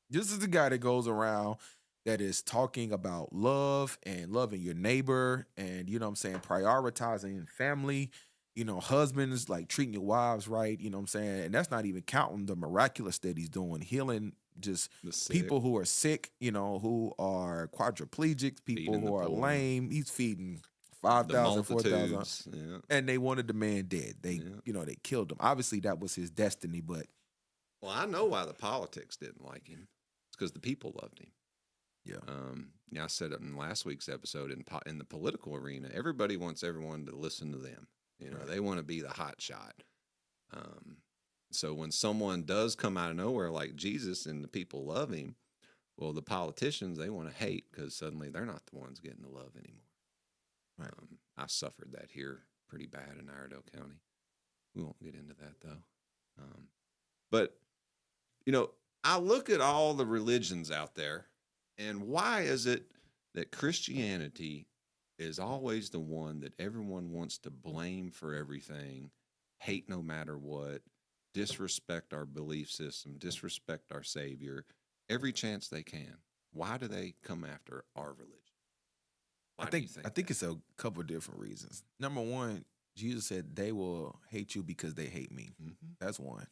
This is the guy that goes around that is talking about love and loving your neighbor and, you know what I'm saying, prioritizing family, you know, husbands, like treating your wives right, you know what I'm saying? And that's not even counting the miraculous that he's doing, healing just The sick. people who are sick, who are quadriplegics, people Feeding the who are poor. lame. He's feeding The 5,000, 4,000. multitudes. Yeah. And they wanted the man dead. They, they killed him. Obviously, that was his destiny, but Well, I know why the politics didn't like him. It's because the people loved him. Yeah. I said it in last week's episode in the political arena. Everybody wants everyone to listen to them. They want to be the hot shot. So when someone does come out of nowhere like Jesus and the people love him, well, the politicians, they want to hate because suddenly they're not the ones getting the love anymore. Right. I suffered that here pretty bad in Iredell County. We won't get into that though. But I look at all the religions out there, and why is it that Christianity is always the one that everyone wants to blame for everything, hate no matter what, disrespect our belief system, disrespect our Savior, every chance they can? Why do they come after our religion? Why do you think I think it's a couple of different reasons. Number one, Jesus said they will hate you because they hate me. Mm-hmm. That's one.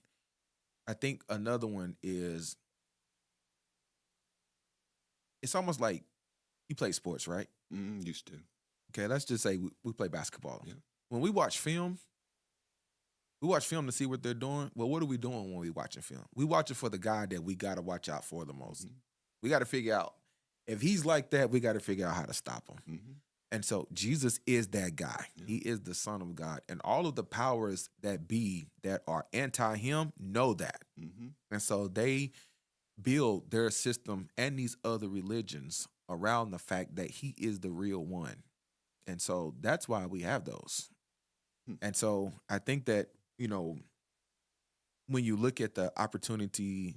I think another one is it's almost like you play sports, right? Used to. Okay, let's just say we play basketball. Yeah. When we watch film to see what they're doing. Well, what are we doing when we watching film? We watch it for the guy that we got to watch out for the most. Mm-hmm. We got to figure out if he's like that, we got to figure out how to stop him. Mm-hmm. And so Jesus is that guy. Yeah. He is the Son of God. And all of the powers that be that are anti him know that. Mm-hmm. And so they build their system and these other religions around the fact that he is the real one. And so that's why we have those. And so I think that, when you look at the opportunity,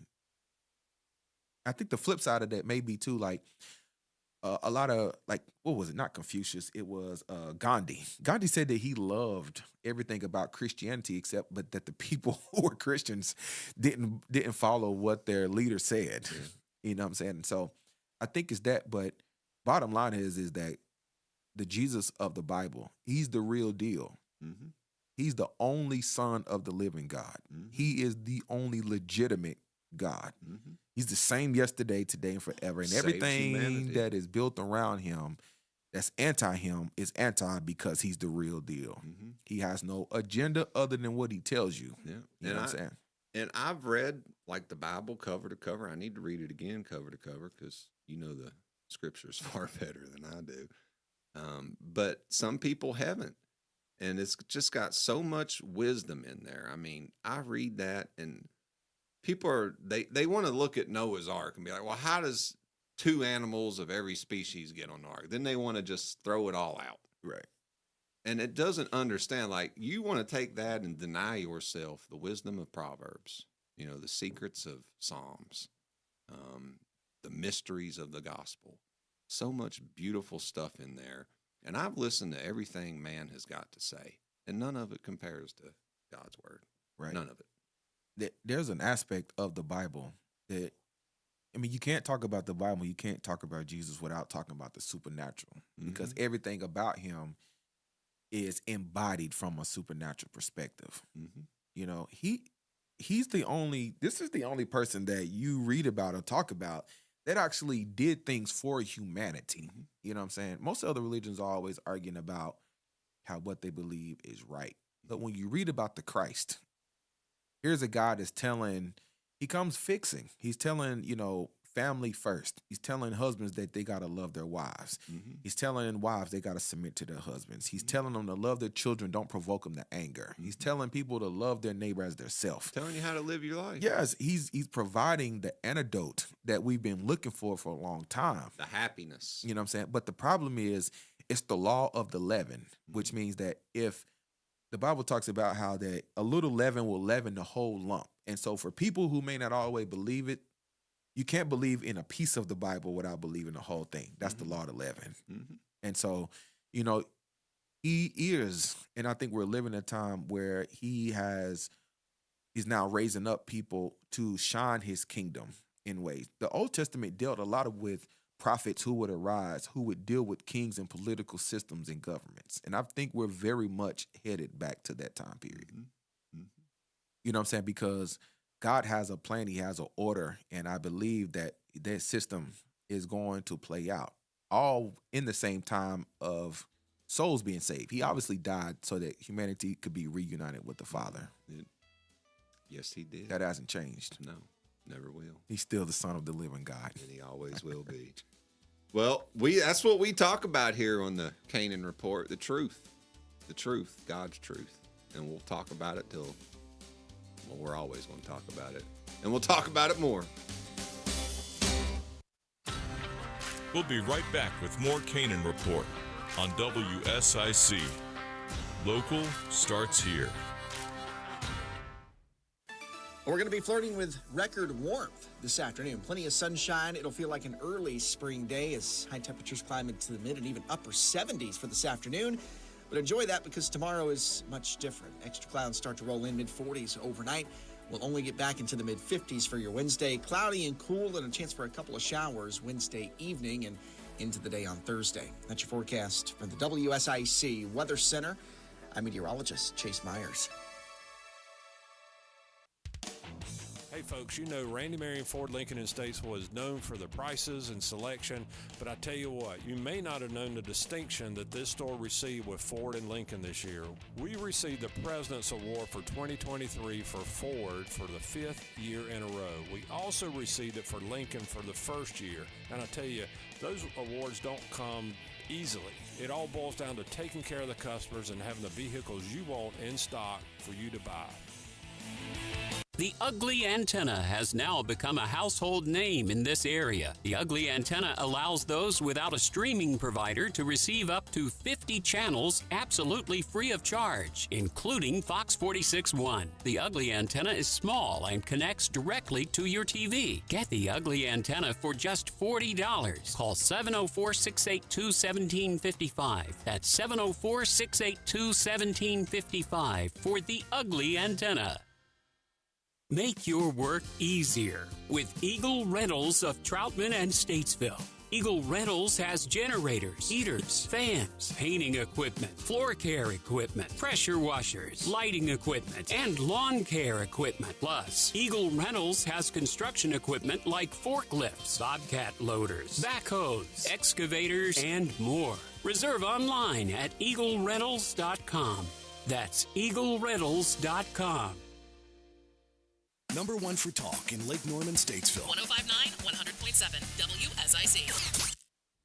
I think the flip side of that may be too, like, a lot of, like, what was it? Not Confucius. It was Gandhi. Gandhi said that he loved everything about Christianity but that the people who were Christians didn't follow what their leader said. Yeah. You know what I'm saying? And so I think it's that. But bottom line is that the Jesus of the Bible, he's the real deal. Mm-hmm. He's the only Son of the living God. Mm-hmm. He is the only legitimate God. Mm-hmm. He's the same yesterday, today, and forever. And everything that is built around him that's anti him is anti because he's the real deal. Mm-hmm. He has no agenda other than what he tells you. Yeah. You know what I'm saying? And I've read like the Bible cover to cover. I need to read it again cover to cover because the scripture's far better than I do. But some people haven't. And it's just got so much wisdom in there. I mean, I read that and people they want to look at Noah's Ark and be like, well, how does 2 animals of every species get on the ark? Then they want to just throw it all out. Right. And it doesn't understand, like, you want to take that and deny yourself the wisdom of Proverbs, the secrets of Psalms, the mysteries of the gospel. So much beautiful stuff in there. And I've listened to everything man has got to say, and none of it compares to God's word. Right. None of it. There's an aspect of the Bible that, you can't talk about the Bible, you can't talk about Jesus without talking about the supernatural, because everything about him is embodied from a supernatural perspective. Mm-hmm. This is the only person that you read about or talk about that actually did things for humanity. Mm-hmm. You know what I'm saying? Most other religions are always arguing about how what they believe is right. But when you read about the Christ, here's a God that's he comes fixing. He's telling, family first. He's telling husbands that they got to love their wives. Mm-hmm. He's telling wives they got to submit to their husbands. He's telling them to love their children, don't provoke them to anger. Mm-hmm. He's telling people to love their neighbor as their self. Telling you how to live your life. Yes, he's providing the antidote that we've been looking for a long time. The happiness. You know what I'm saying? But the problem is it's the law of the leaven, which means that if the Bible talks about how that a little leaven will leaven the whole lump. And so for people who may not always believe it, you can't believe in a piece of the Bible without believing the whole thing. That's the law of the leaven. Mm-hmm. And so, he is, and I think we're living in a time where he's now raising up people to shine his kingdom in ways. The Old Testament dealt a lot with prophets who would arise, who would deal with kings and political systems and governments. And I think we're very much headed back to that time period. Mm-hmm. You know what I'm saying? Because God has a plan. He has an order. And I believe that that system is going to play out all in the same time of souls being saved. He obviously died so that humanity could be reunited with the Father. Yes, he did. That hasn't changed. No, never will. He's still the Son of the living God. And he always will be. Well, that's what we talk about here on the Canaan Report, the truth, God's truth. And we'll talk about it till, well, we're always going to talk about it. And we'll talk about it more. We'll be right back with more Canaan Report on WSIC. Local starts here. We're going to be flirting with record warmth this afternoon. Plenty of sunshine. It'll feel like an early spring day as high temperatures climb into the mid and even upper 70s for this afternoon. But enjoy that because tomorrow is much different. Extra clouds start to roll in mid-40s overnight. We'll only get back into the mid-50s for your Wednesday. Cloudy and cool and a chance for a couple of showers Wednesday evening and into the day on Thursday. That's your forecast from the WSIC Weather Center. I'm meteorologist Chase Myers. Hey folks, you know Randy Marion Ford Lincoln in Statesville is known for the prices and selection, but I tell you what, you may not have known the distinction that this store received with Ford and Lincoln this year. We received the President's Award for 2023 for Ford for the 5th year in a row. We also received it for Lincoln for the first year, and I tell you, those awards don't come easily. It all boils down to taking care of the customers and having the vehicles you want in stock for you to buy. The Ugly Antenna has now become a household name in this area. The Ugly Antenna allows those without a streaming provider to receive up to 50 channels absolutely free of charge, including Fox 46.1. The Ugly Antenna is small and connects directly to your TV. Get the Ugly Antenna for just $40. Call 704-682-1755. That's 704-682-1755 for the Ugly Antenna. Make your work easier with Eagle Rentals of Troutman and Statesville. Eagle Rentals has generators, heaters, fans, painting equipment, floor care equipment, pressure washers, lighting equipment, and lawn care equipment. Plus, Eagle Rentals has construction equipment like forklifts, bobcat loaders, backhoes, excavators, and more. Reserve online at eaglerentals.com. That's eaglerentals.com. Number one for talk in Lake Norman, Statesville. 105.9, 100.7, WSIC.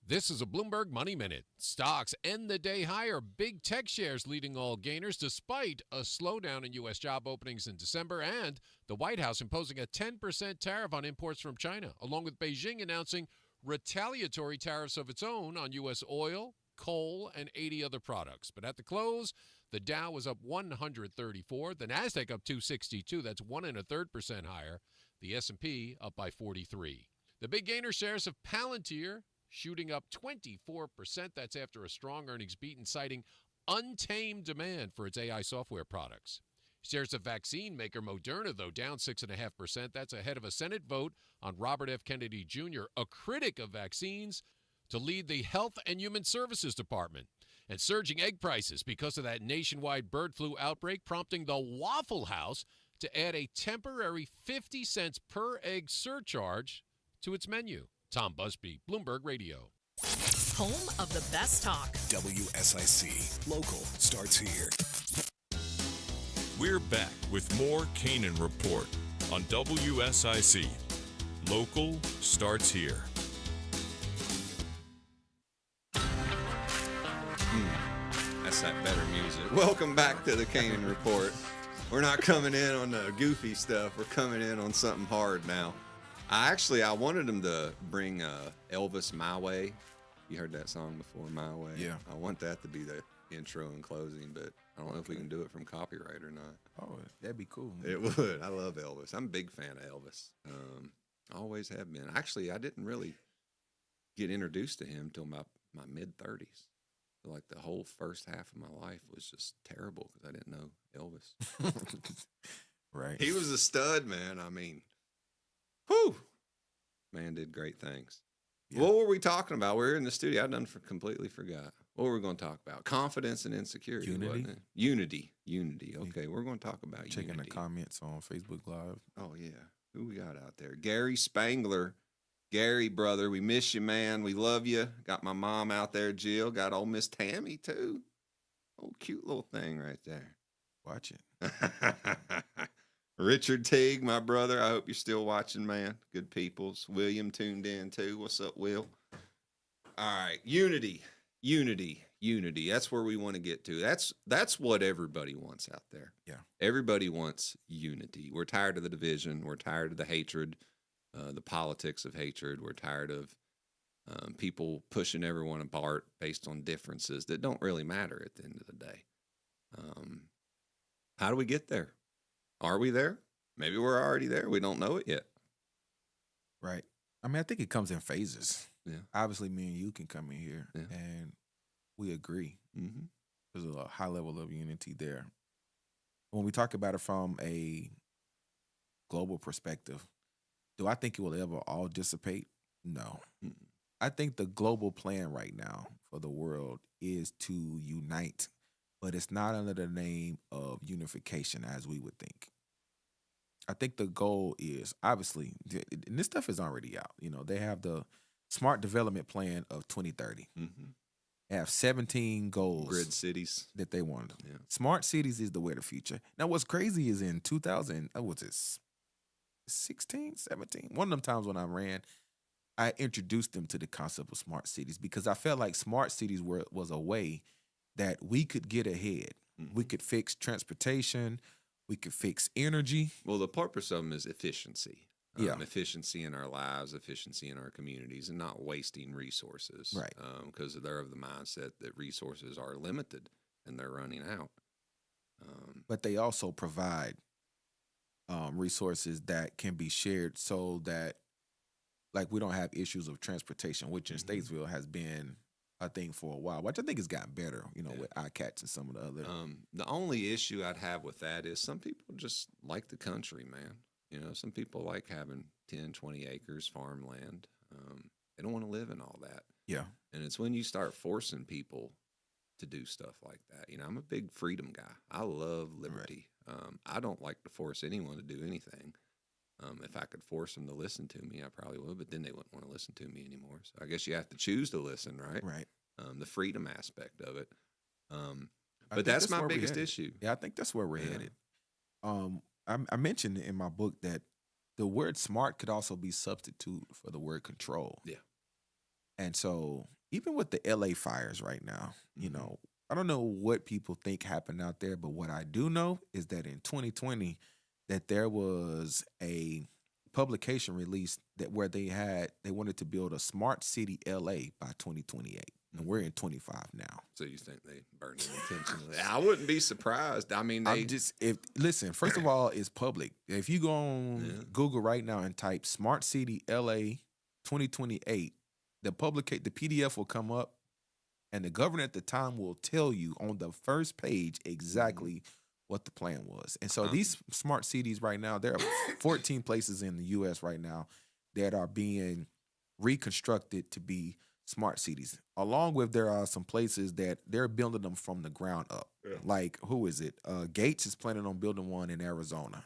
This is a Bloomberg Money Minute. Stocks end the day higher. Big tech shares leading all gainers despite a slowdown in U.S. job openings in December and the White House imposing a 10% tariff on imports from China, along with Beijing announcing retaliatory tariffs of its own on U.S. oil, coal, and 80 other products. But at the close, the Dow was up 134. The Nasdaq up 262. That's 1 1/3% higher. The S&P up by 43. The big gainer shares of Palantir shooting up 24%. That's after a strong earnings beat and citing untamed demand for its AI software products. Shares of vaccine maker Moderna, though, down 6.5%. That's ahead of a Senate vote on Robert F. Kennedy Jr., a critic of vaccines, to lead the Health and Human Services Department. And surging egg prices because of that nationwide bird flu outbreak, prompting the Waffle House to add a temporary 50 cents per egg surcharge to its menu. Tom Busby, Bloomberg Radio. Home of the best talk. WSIC. Local starts here. We're back with more Canaan Report on WSIC. Local starts here. That's that better music. Welcome back to the Canaan Report. We're not coming in on the goofy stuff. We're coming in on something hard now. I wanted them to bring Elvis My Way. You heard that song before, My Way? Yeah. I want that to be the intro and closing, but I don't know if we can do it from copyright or not. Oh, that'd be cool. It would. I love Elvis. I'm a big fan of Elvis. Always have been. Actually, I didn't really get introduced to him until my mid-30s. Like the whole first half of my life was just terrible because I didn't know Elvis. Right. He was a stud, man. I mean, whew. Man did great things. Yeah. What were we talking about? We were in the studio. I completely forgot. What were we going to talk about? Confidence and insecurity. Unity. Wasn't it? Unity. Okay, we're going to talk about Checking unity. the comments on Facebook Live. Oh, yeah. Who we got out there? Gary Spangler. Gary, brother, we miss you, man. We love you. Got my mom out there, Jill. Got old Miss Tammy, too. Oh, cute little thing right there. Watch it. Richard Teague, my brother. I hope you're still watching, man. Good peoples. William tuned in, too. What's up, Will? All right. Unity. That's where we want to get to. That's what everybody wants out there. Yeah. Everybody wants unity. We're tired of the division. We're tired of the hatred, the politics of hatred. We're tired of people pushing everyone apart based on differences that don't really matter at the end of the day. How do we get there? Are we there? Maybe we're already there. We don't know it yet. Right. I mean, I think it comes in phases. Yeah. Obviously, me and you can come in here and we agree. Mm-hmm. There's a high level of unity there. When we talk about it from a global perspective, do I think it will ever all dissipate? No. Mm-mm. I think the global plan right now for the world is to unite, but it's not under the name of unification as we would think. I think the goal is, obviously, and this stuff is already out. You know, they have the Smart Development Plan of 2030. Mm-hmm. They have 17 goals. Grid cities. That they wanted. Yeah. Smart cities is the way of the future. Now, what's crazy is in 2000, what's it, 16, 17? One of them times when I ran, I introduced them to the concept of smart cities because I felt like smart cities was a way that we could get ahead. Mm-hmm. We could fix transportation. We could fix energy. Well, the purpose of them is efficiency. Yeah. Efficiency in our lives, efficiency in our communities, and not wasting resources. Right. Because they're of the mindset that resources are limited and they're running out. But they also provide resources that can be shared so that, like, we don't have issues of transportation, which in Statesville has been a thing for a while, which I think has gotten better, you know, with ICATs and some of the other. The only issue I'd have with that is some people just like the country, man. You know, some people like having 10, 20 acres, farmland. They don't want to live in all that. Yeah. And it's when you start forcing people to do stuff like that. You know, I'm a big freedom guy. I love liberty. Right. I don't like to force anyone to do anything. If I could force them to listen to me, I probably would, but then they wouldn't want to listen to me anymore. So I guess you have to choose to listen, right? Right. The freedom aspect of it. But that's my biggest issue. Yeah, I think that's where we're headed. I mentioned in my book that the word smart could also be substitute for the word control. Yeah. And so even with the LA fires right now, you know, I don't know what people think happened out there, but what I do know is that in 2020, that there was a publication released that where they wanted to build a smart city LA by 2028. And we're in 25 now. So you think they burned it intentionally? I wouldn't be surprised. I mean, listen, first of all, it's public. If you go on Google right now and type Smart City LA 2028, the PDF will come up, and the governor at the time will tell you on the first page exactly what the plan was. And so these smart cities right now, there are 14 places in the U.S. right now that are being reconstructed to be smart cities. Along with, there are some places that they're building them from the ground up. Yeah. Like, who is it? Gates is planning on building one in Arizona,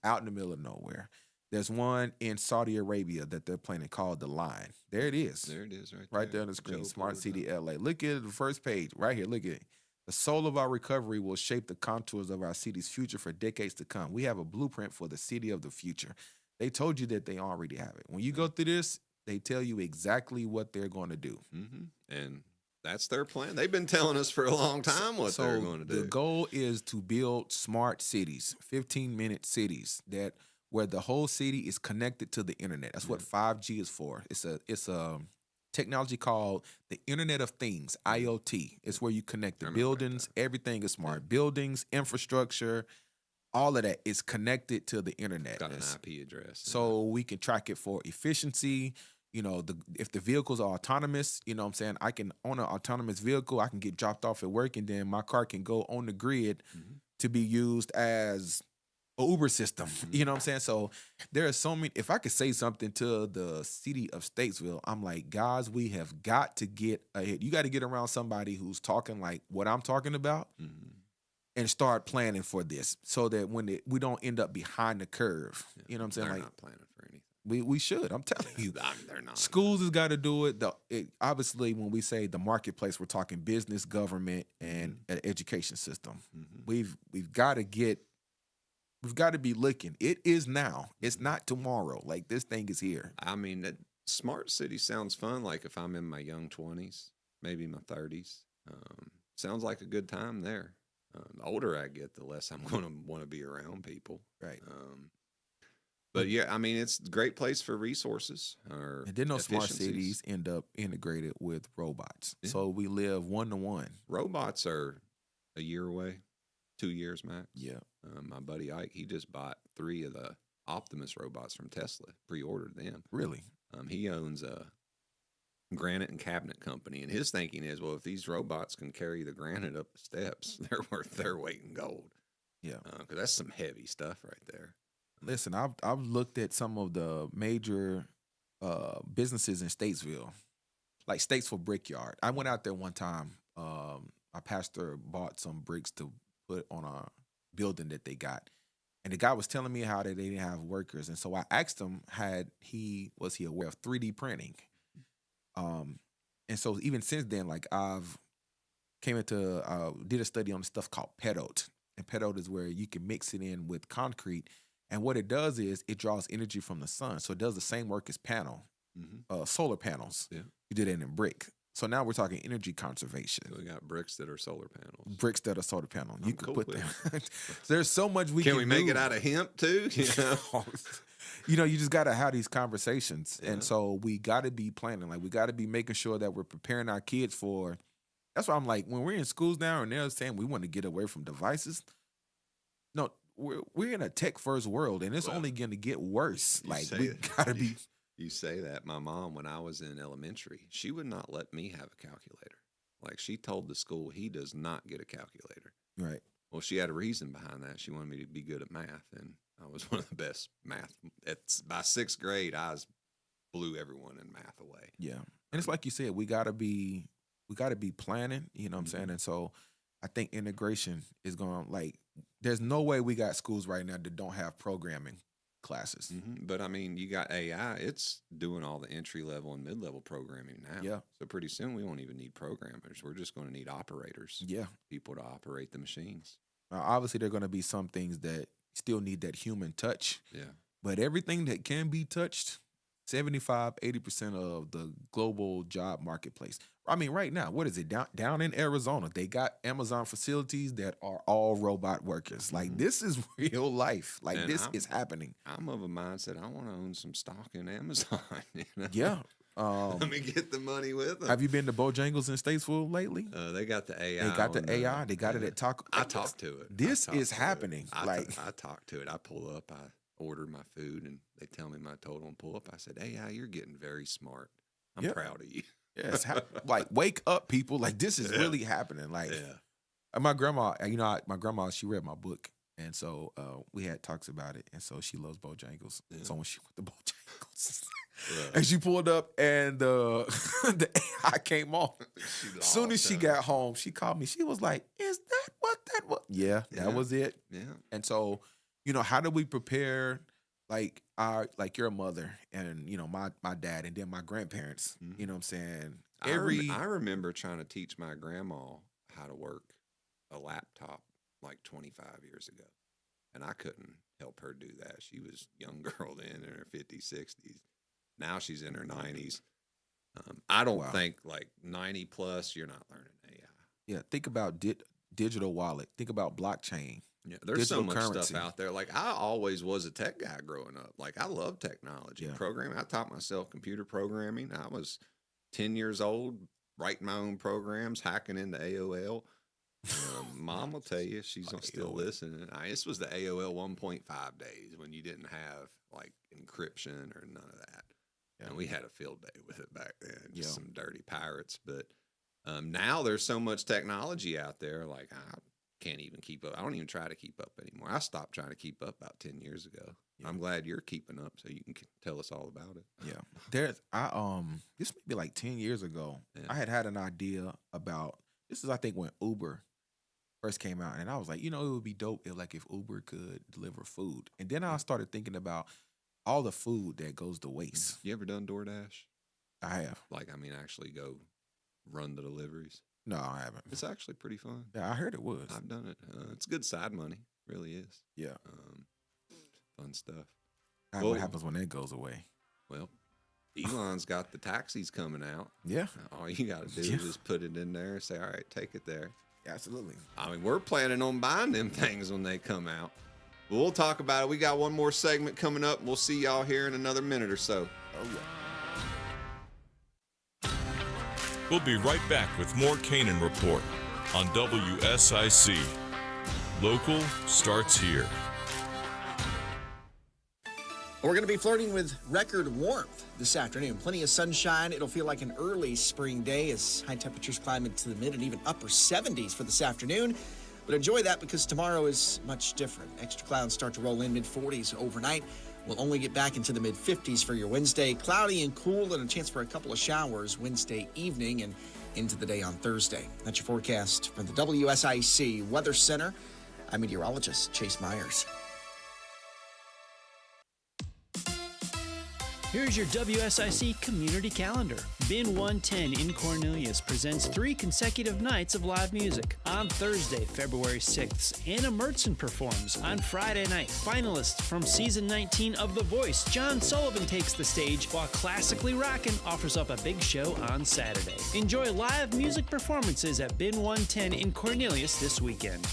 out in the middle of nowhere. There's one in Saudi Arabia that they're planning called The Line. There it is. There it is, right there on the screen. Smart City LA. Look at the first page right here. Look at it. The soul of our recovery will shape the contours of our city's future for decades to come. We have a blueprint for the city of the future. They told you that they already have it. When you go through this, they tell you exactly what they're going to do. And that's their plan. They've been telling us for a long time what they're going to do. The goal is to build smart cities, 15-minute cities where the whole city is connected to the internet. That's what 5G is for. It's a technology called the Internet of Things, IoT. It's where you connect the buildings. Everything is smart. Buildings, infrastructure, all of that is connected to the internet. Got an IP address. So we can track it for efficiency. You know, if the vehicles are autonomous, you know what I'm saying, I can own an autonomous vehicle. I can get dropped off at work, and then my car can go on the grid to be used as Uber system. You know what I'm saying? So there are so many. If I could say something to the city of Statesville, I'm like, guys, we have got to get ahead. You got to get around somebody who's talking like what I'm talking about and start planning for this so that when we don't end up behind the curve. You know what I'm saying? They're Like, not planning for anything. we should. I'm telling you. They're not. Schools has got to do it. Obviously, when we say the marketplace, we're talking business, government, and an education system. We've got to be looking. It is now. It's not tomorrow. Like, this thing is here. I mean, smart city sounds fun. Like if I'm in my young 20s, maybe my 30s, sounds like a good time there. The older I get, the less I'm going to want to be around people. Right. But yeah, I mean, it's a great place for resources. And then those smart cities end up integrated with robots. Yeah. So we live one-to-one. Robots are a year away, 2 years max. Yeah. My buddy Ike, he just bought 3 of the Optimus robots from Tesla, pre-ordered them. Really? He owns a granite and cabinet company, and his thinking is, well, if these robots can carry the granite up the steps, they're worth their weight in gold. Yeah. Because that's some heavy stuff right there. Listen, I've looked at some of the major businesses in Statesville, like Statesville Brickyard. I went out there one time. My pastor bought some bricks to put on a building that they got, and the guy was telling me how they didn't have workers, and so I asked him, was he aware of 3D printing? And so even since then, like I've did a study on stuff called pedote, and pedote is where you can mix it in with concrete. And what it does is it draws energy from the sun. So it does the same work as solar panels. Yeah. You did it in brick. So now we're talking energy conservation. So we got bricks that are solar panels. Bricks that are solar panel. You could cool put with them. There's so much we can do. Can we make it out of hemp too? You know, you just got to have these conversations. Yeah. And so we got to be planning. Like, we got to be making sure that we're preparing our kids for. That's why I'm like, when we're in schools now and they're saying we want to get away from devices. No, we're in a tech first world, and it's only going to get worse. Like, we got to be. You say that. My mom, when I was in elementary, she would not let me have a calculator. Like, she told the school he does not get a calculator. Right. Well, she had a reason behind that. She wanted me to be good at math, and I was one of the best math. By 6th grade, I blew everyone in math away. Yeah, and it's like you said, we gotta be planning. You know what I'm saying? And so I think integration is going like. There's no way we got schools right now that don't have programming classes. But I mean, you got AI. It's doing all the entry level and mid level programming now. Yeah. So pretty soon we won't even need programmers. We're just going to need operators. Yeah. People to operate the machines. Obviously, there are going to be some things that still need that human touch. Yeah. But everything that can be touched, 75-80% of the global job marketplace. I mean, right now, what is it? Down in Arizona, they got Amazon facilities that are all robot workers. Like, this is real life. Like, and this is happening. I'm of a mindset, I want to own some stock in Amazon. You know? Yeah. Let me get the money with them. Have you been to Bojangles in Statesville lately? They got the AI. They got the AI. They got it at Taco. I talked to it. This is happening. I talked to it. I pull up. I order my food, and they tell me my total and pull up. I said, AI, you're getting very smart. I'm proud of you. Yes, like, wake up, people. Like, this is really happening. Like, my grandma, my grandma, she read my book, and so we had talks about it, and so she loves Bojangles. Yeah. So when she went to Bojangles, and she pulled up, and the AI came on. As soon as she got home, she called me. She was like, "Is that what that was?" Yeah, that was it. Yeah, and so, how do we prepare? Like your mother and my dad and then my grandparents. You know what I'm saying? I remember trying to teach my grandma how to work a laptop like 25 years ago, and I couldn't help her do that. She was a young girl then in her 50s, 60s. Now she's in her 90s. I don't think like 90 plus you're not learning AI. Yeah, think about digital wallet. Think about blockchain. Yeah, there's so much stuff out there. Like, I always was a tech guy growing up. Like, I love technology, programming. I taught myself computer programming. I was 10 years old, writing my own programs, hacking into AOL. Mom will tell you, she's still listening. This was the AOL 1.5 days when you didn't have, like, encryption or none of that. Yeah. And we had a field day with it back then, just some dirty pirates. But now there's so much technology out there. Like, can't even keep up. I don't even try to keep up anymore. I stopped trying to keep up about 10 years ago. Yeah. I'm glad you're keeping up so you can tell us all about it. Yeah. This may be like 10 years ago. Yeah. I had an idea about, this is I think when Uber first came out, and I was like, it would be dope if Uber could deliver food. And then I started thinking about all the food that goes to waste. You ever done DoorDash? I have. Actually go run the deliveries? No, I haven't. It's actually pretty fun. Yeah, I heard it was. I've done it. It's good side money. Really is. Yeah. Fun stuff. What happens when that goes away? Well, Elon's got the taxis coming out. Yeah. All you got to do is just put it in there and say, all right, take it there. Absolutely. I mean, we're planning on buying them things when they come out. But we'll talk about it. We got one more segment coming up, and we'll see y'all here in another minute or so. Oh, yeah. We'll be right back with more Canaan Report on WSIC. Local starts here. We're going to be flirting with record warmth this afternoon. Plenty of sunshine. It'll feel like an early spring day as high temperatures climb into the mid and even upper 70s for this afternoon. But enjoy that because tomorrow is much different. Extra clouds start to roll in mid-40s overnight. We'll only get back into the mid-50s for your Wednesday. Cloudy and cool and a chance for a couple of showers Wednesday evening and into the day on Thursday. That's your forecast from the WSIC Weather Center. I'm meteorologist Chase Myers. Here's your WSIC community calendar. Bin 110 in Cornelius presents 3 consecutive nights of live music. On Thursday, February 6th, Anna Mertson performs. On Friday night, finalists from season 19 of The Voice, John Sullivan takes the stage, while Classically Rockin' offers up a big show on Saturday. Enjoy live music performances at Bin 110 in Cornelius this weekend.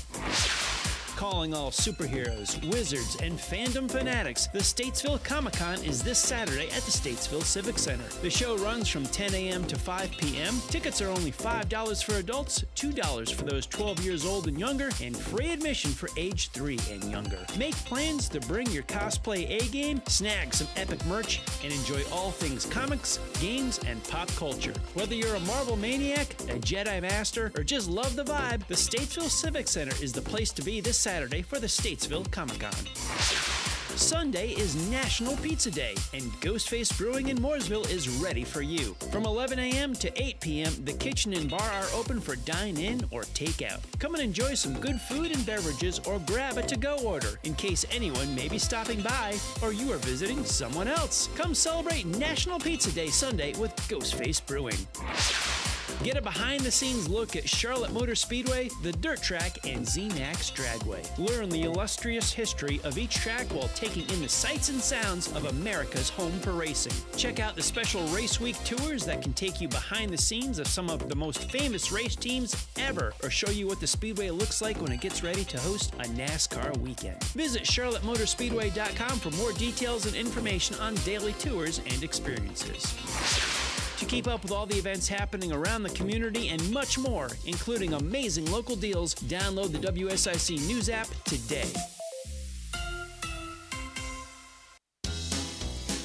Calling all superheroes, wizards, and fandom fanatics, the Statesville Comic-Con is this Saturday at the Statesville Civic Center. The show runs from 10 a.m. to 5 p.m. Tickets are only $5 for adults, $2 for those 12 years old and younger, and free admission for age 3 and younger. Make plans to bring your cosplay A-game, snag some epic merch, and enjoy all things comics, games, and pop culture. Whether you're a Marvel maniac, a Jedi master, or just love the vibe, the Statesville Civic Center is the place to be this Saturday for the Statesville Comic-Con. Sunday is National Pizza Day, and Ghostface Brewing in Mooresville is ready for you. From 11 a.m. to 8 p.m., the kitchen and bar are open for dine-in or take-out. Come and enjoy some good food and beverages or grab a to-go order in case anyone may be stopping by or you are visiting someone else. Come celebrate National Pizza Day Sunday with Ghostface Brewing. Get a behind-the-scenes look at Charlotte Motor Speedway, the Dirt Track, and Z-Max Dragway. Learn the illustrious history of each track while taking in the sights and sounds of America's home for racing. Check out the special Race Week tours that can take you behind the scenes of some of the most famous race teams ever, or show you what the Speedway looks like when it gets ready to host a NASCAR weekend. Visit charlottemotorspeedway.com for more details and information on daily tours and experiences. To keep up with all the events happening around the community and much more, including amazing local deals, download the WSIC News app today.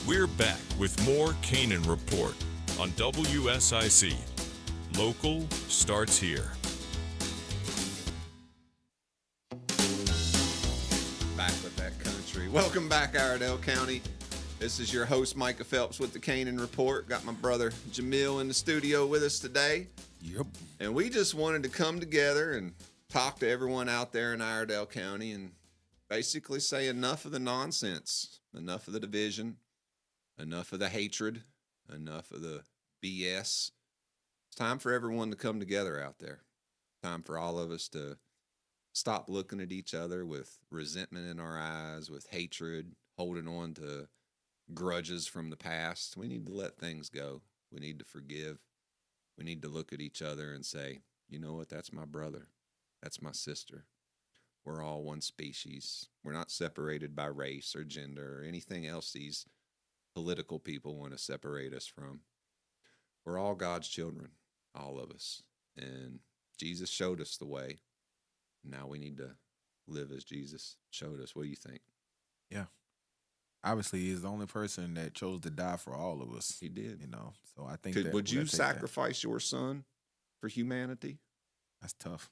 We're back with more Canaan Report on WSIC. Local starts here. Back with that country. Welcome back, Iredell County. This is your host, Micah Phelps with the Canaan Report. Got my brother Jamil in the studio with us today. Yep. And we just wanted to come together and talk to everyone out there in Iredell County and basically say enough of the nonsense, enough of the division, enough of the hatred, enough of the BS. It's time for everyone to come together out there. Time for all of us to stop looking at each other with resentment in our eyes, with hatred, holding on to grudges from the past. We need to let things go. We need to forgive. We need to look at each other and say, you know what, that's my brother. That's my sister. We're all one species. We're not separated by race or gender or anything else these political people want to separate us from. We're all God's children, all of us. And Jesus showed us the way. Now we need to live as Jesus showed us. What do you think? Yeah. Obviously, he's the only person that chose to die for all of us. He did. So I think would you sacrifice your son for humanity? That's tough.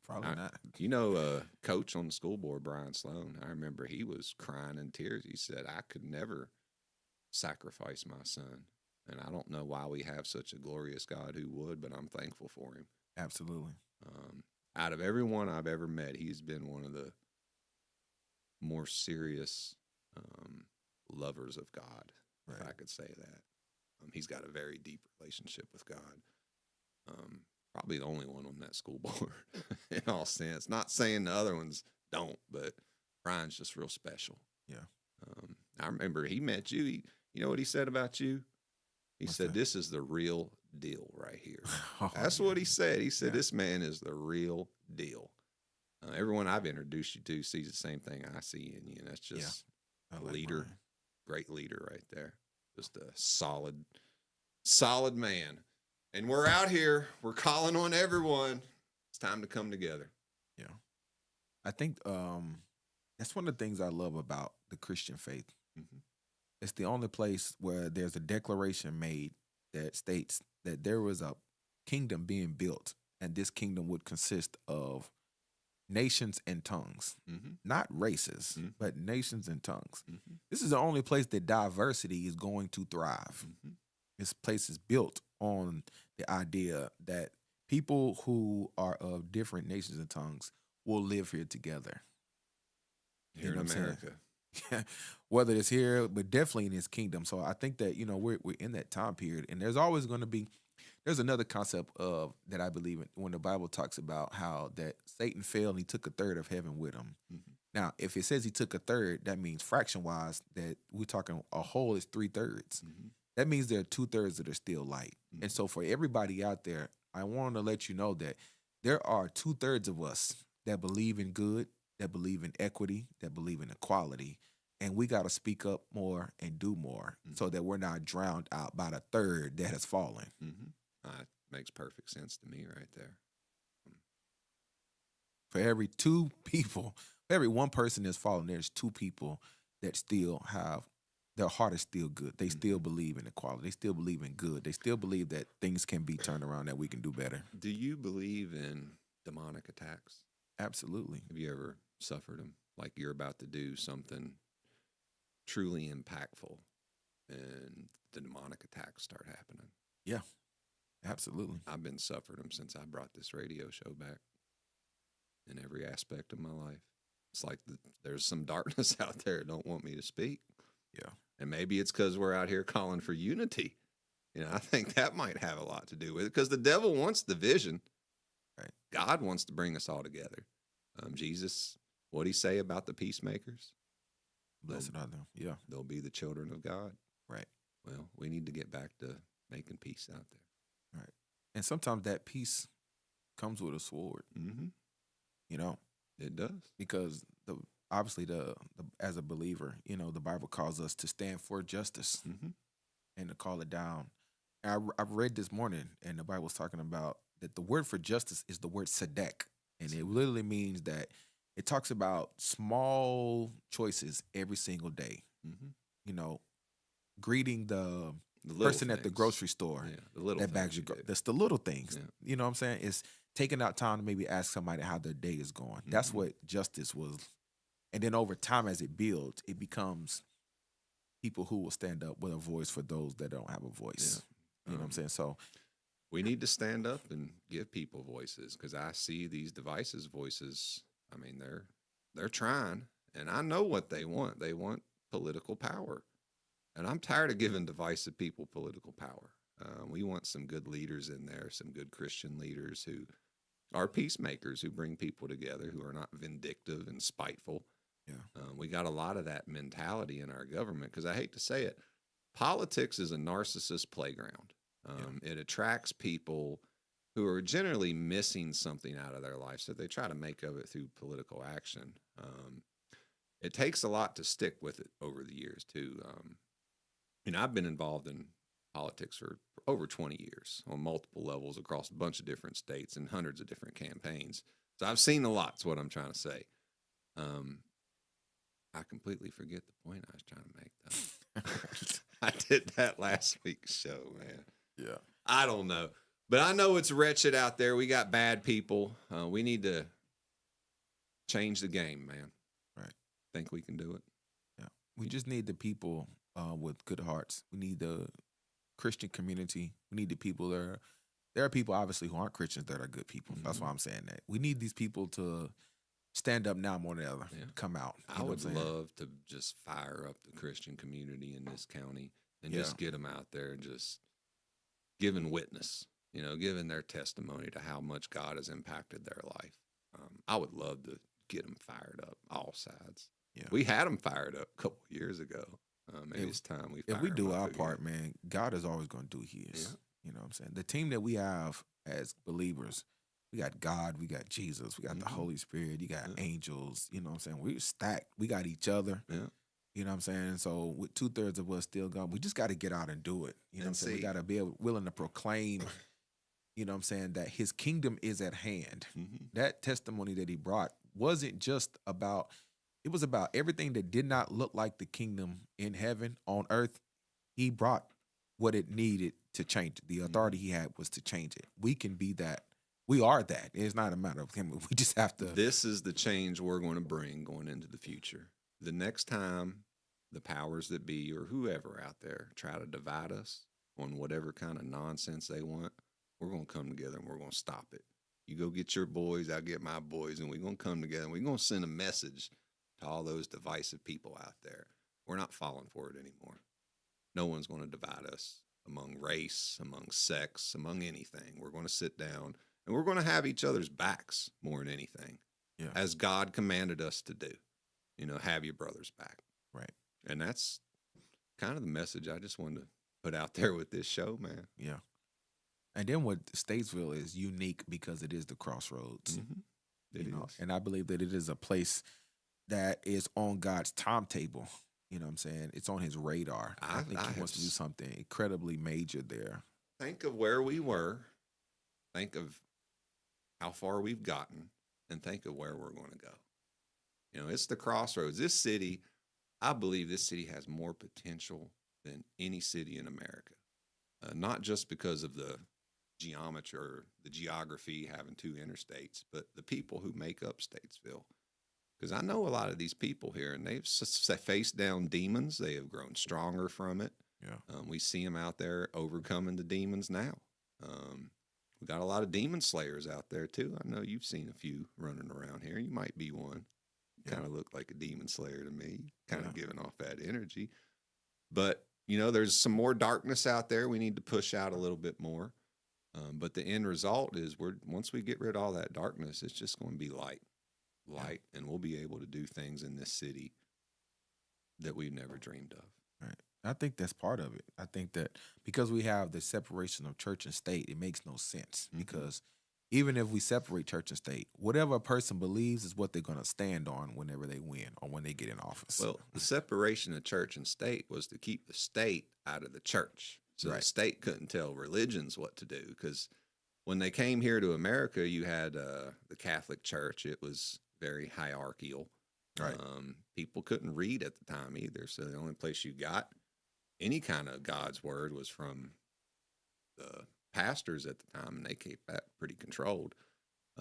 Probably not. You coach on the school board, Brian Sloan, I remember he was crying in tears. He said, I could never sacrifice my son. And I don't know why we have such a glorious God who would, but I'm thankful for him. Absolutely. Out of everyone I've ever met, he's been one of the more serious lovers of God, if I could say that. He's got a very deep relationship with God. Probably the only one on that school board in all sense. Not saying the other ones don't, but Brian's just real special. Yeah. I remember he met you. You know what he said about you? He said, this is the real deal right here. That's what he said. He said, this man is the real deal. Everyone I've introduced you to sees the same thing I see in you. And that's just a leader, great leader right there. Just a solid man. And we're out here. We're calling on everyone. It's time to come together. Yeah. I think that's one of the things I love about the Christian faith. Mm-hmm. It's the only place where there's a declaration made that states that there was a kingdom being built, and this kingdom would consist of nations and tongues, not races, but nations and tongues. This is the only place that diversity is going to thrive. This place is built on the idea that people who are of different nations and tongues will live here together. Here in America. Whether it's here, but definitely in his kingdom. So I think that, we're in that time period, and there's always going to be, there's another concept of that I believe in when the Bible talks about how that Satan fell and he took a third of heaven with him. Now, if it says he took a third, that means fraction wise that we're talking a whole is 3/3. That means there are 2/3 that are still light. And so for everybody out there, I want to let you know that there are 2/3 of us that believe in good, that believe in equity, that believe in equality. And we got to speak up more and do more so that we're not drowned out by the third that has fallen. That makes perfect sense to me right there. For every two people, for every one person that's fallen, there's two people that still have, their heart is still good. They still believe in equality. They still believe in good. They still believe that things can be turned around, that we can do better. Do you believe in demonic attacks? Absolutely. Have you ever suffered them? Like you're about to do something truly impactful and the demonic attacks start happening? Yeah, absolutely. I've been suffering them since I brought this radio show back in every aspect of my life. It's like there's some darkness out there that don't want me to speak. Yeah. And maybe it's because we're out here calling for unity. I think that might have a lot to do with it because the devil wants division. Right. God wants to bring us all together. Jesus, what'd he say about the peacemakers? Blessed are them. Yeah. They'll be the children of God. Right. Well, we need to get back to making peace out there. Right. And sometimes that peace comes with a sword. It does. Because obviously as a believer, the Bible calls us to stand for justice and to call it down. I've read this morning, and the Bible's talking about that the word for justice is the word tzedek, and it literally means that it talks about small choices every single day. Greeting the person at the grocery store the little that bags your that's the little things. Yeah. You know what I'm saying? It's taking out time to maybe ask somebody how their day is going. That's what justice was. And then over time, as it builds, it becomes people who will stand up with a voice for those that don't have a voice. You know what I'm saying? So we need to stand up and give people voices because I see these divisive voices. I mean, they're trying, and I know what they want. They want political power. And I'm tired of giving divisive people political power. We want some good leaders in there, some good Christian leaders who are peacemakers, who bring people together, who are not vindictive and spiteful. Yeah. We got a lot of that mentality in our government because I hate to say it, politics is a narcissist playground. It attracts people who are generally missing something out of their life, so they try to make of it through political action. It takes a lot to stick with it over the years, too. I've been involved in politics for over 20 years on multiple levels across a bunch of different states and hundreds of different campaigns. So I've seen a lot, is what I'm trying to say. I completely forget the point I was trying to make, though. I did that last week's show, man. Yeah. I don't know. But I know it's wretched out there. We got bad people. We need to change the game, man. Right. Think we can do it? Yeah. We just need the people with good hearts. We need the Christian community. We need the people there are people obviously who aren't Christians that are good people. That's why I'm saying that. We need these people to stand up now more than ever. Yeah. Come out. I would love to just fire up the Christian community in this county and just get them out there and just giving witness, giving their testimony to how much God has impacted their life. I would love to get them fired up, all sides. Yeah. We had them fired up a couple years ago. Maybe it's time we fire if we do them up our again. part, man, God is always going to do his. Yeah. You know what I'm saying? The team that we have as believers, we got God, we got Jesus, we got the Holy Spirit, you got angels, you know what I'm saying? We're stacked. We got each other. Yeah. You know what I'm saying? So with 2/3 of us still gone, we just got to get out and do it. You know what I'm saying? We got to be willing to proclaim, you know what I'm saying, that his kingdom is at hand. That testimony that he brought wasn't just about, it was about everything that did not look like the kingdom in heaven on earth. He brought what it needed to change it. The authority he had was to change it. We can be that. We are that. It's not a matter of him. We just have to. This is the change we're going to bring going into the future. The next time the powers that be or whoever out there try to divide us on whatever kind of nonsense they want, we're going to come together and we're going to stop it. You go get your boys, I'll get my boys, and we're going to come together and we're going to send a message to all those divisive people out there. We're not falling for it anymore. No one's going to divide us among race, among sex, among anything. We're going to sit down and we're going to have each other's backs more than anything, as God commanded us to do. Have your brother's back. Right. And that's kind of the message I just wanted to put out there with this show, man. Yeah. And then what Statesville is unique because it is the crossroads. It is. And I believe that it is a place that is on God's timetable. You know what I'm saying? It's on his radar. I think he wants to do something incredibly major there. Think of where we were. Think of how far we've gotten. And think of where we're going to go. It's the crossroads. This city, I believe this city has more potential than any city in America. Not just because of the geometry or the geography having two interstates, but the people who make up Statesville. Because I know a lot of these people here, and they've faced down demons. They have grown stronger from it. Yeah. We see them out there overcoming the demons now. We got a lot of demon slayers out there, too. I know you've seen a few running around here. You might be one. Kind of look like a demon slayer to me, kind of giving off that energy. But, there's some more darkness out there we need to push out a little bit more. But the end result is once we get rid of all that darkness, it's just going to be light, and we'll be able to do things in this city that we've never dreamed of. Right. I think that's part of it. I think that because we have the separation of church and state, it makes no sense because even if we separate church and state, whatever a person believes is what they're going to stand on whenever they win or when they get in office. Well, the separation of church and state was to keep the state out of the church. So the state couldn't tell religions what to do because when they came here to America, you had the Catholic Church. It was very hierarchical. Right. People couldn't read at the time either. So the only place you got any kind of God's word was from the pastors at the time, and they kept that pretty controlled.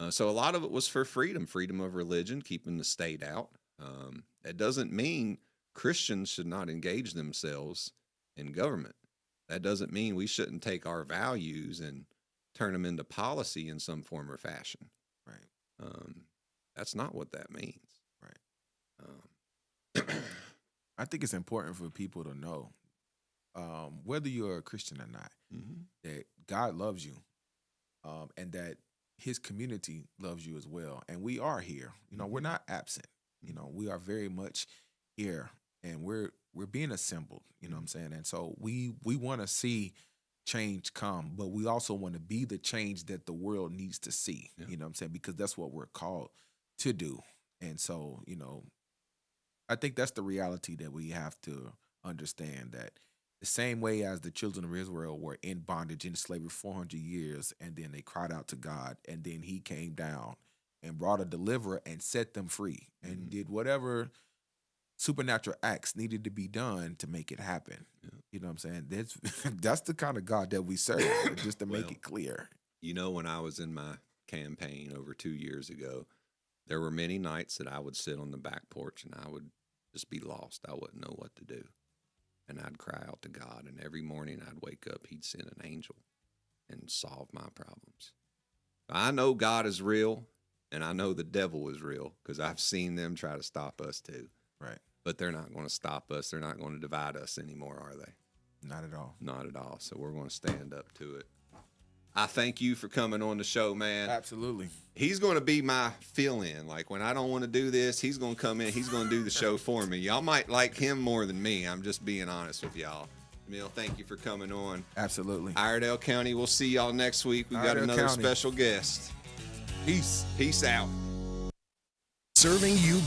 So a lot of it was for freedom of religion, keeping the state out. That doesn't mean Christians should not engage themselves in government. That doesn't mean we shouldn't take our values and turn them into policy in some form or fashion. Right. That's not what that means. Right. I think it's important for people to know, whether you're a Christian or not, that God loves you, and that his community loves you as well. And we are here. We're not absent. We are very much here, and we're being assembled. You know what I'm saying? And so we want to see change come, but we also want to be the change that the world needs to see. Yeah. You know what I'm saying? Because that's what we're called to do. And so, I think that's the reality that we have to understand, that the same way as the children of Israel were in bondage in slavery 400 years, and then they cried out to God, and then he came down and brought a deliverer and set them free and did whatever supernatural acts needed to be done to make it happen. You know what I'm saying? That's the kind of God that we serve, just to make it clear. You know, when I was in my campaign over 2 years ago, there were many nights that I would sit on the back porch and I would just be lost. I wouldn't know what to do. And I'd cry out to God, and every morning I'd wake up, he'd send an angel and solve my problems. I know God is real, and I know the devil is real, because I've seen them try to stop us too. Right. But they're not going to stop us. They're not going to divide us anymore, are they? Not at all. Not at all. So we're going to stand up to it. I thank you for coming on the show, man. Absolutely. He's going to be my fill-in. Like, when I don't want to do this, he's going to come in. He's going to do the show for me. Y'all might like him more than me. I'm just being honest with y'all. Jamil, thank you for coming on. Absolutely. Iredell County, we'll see y'all next week. We got Iredell another County. special guest. Peace. Peace out. Serving you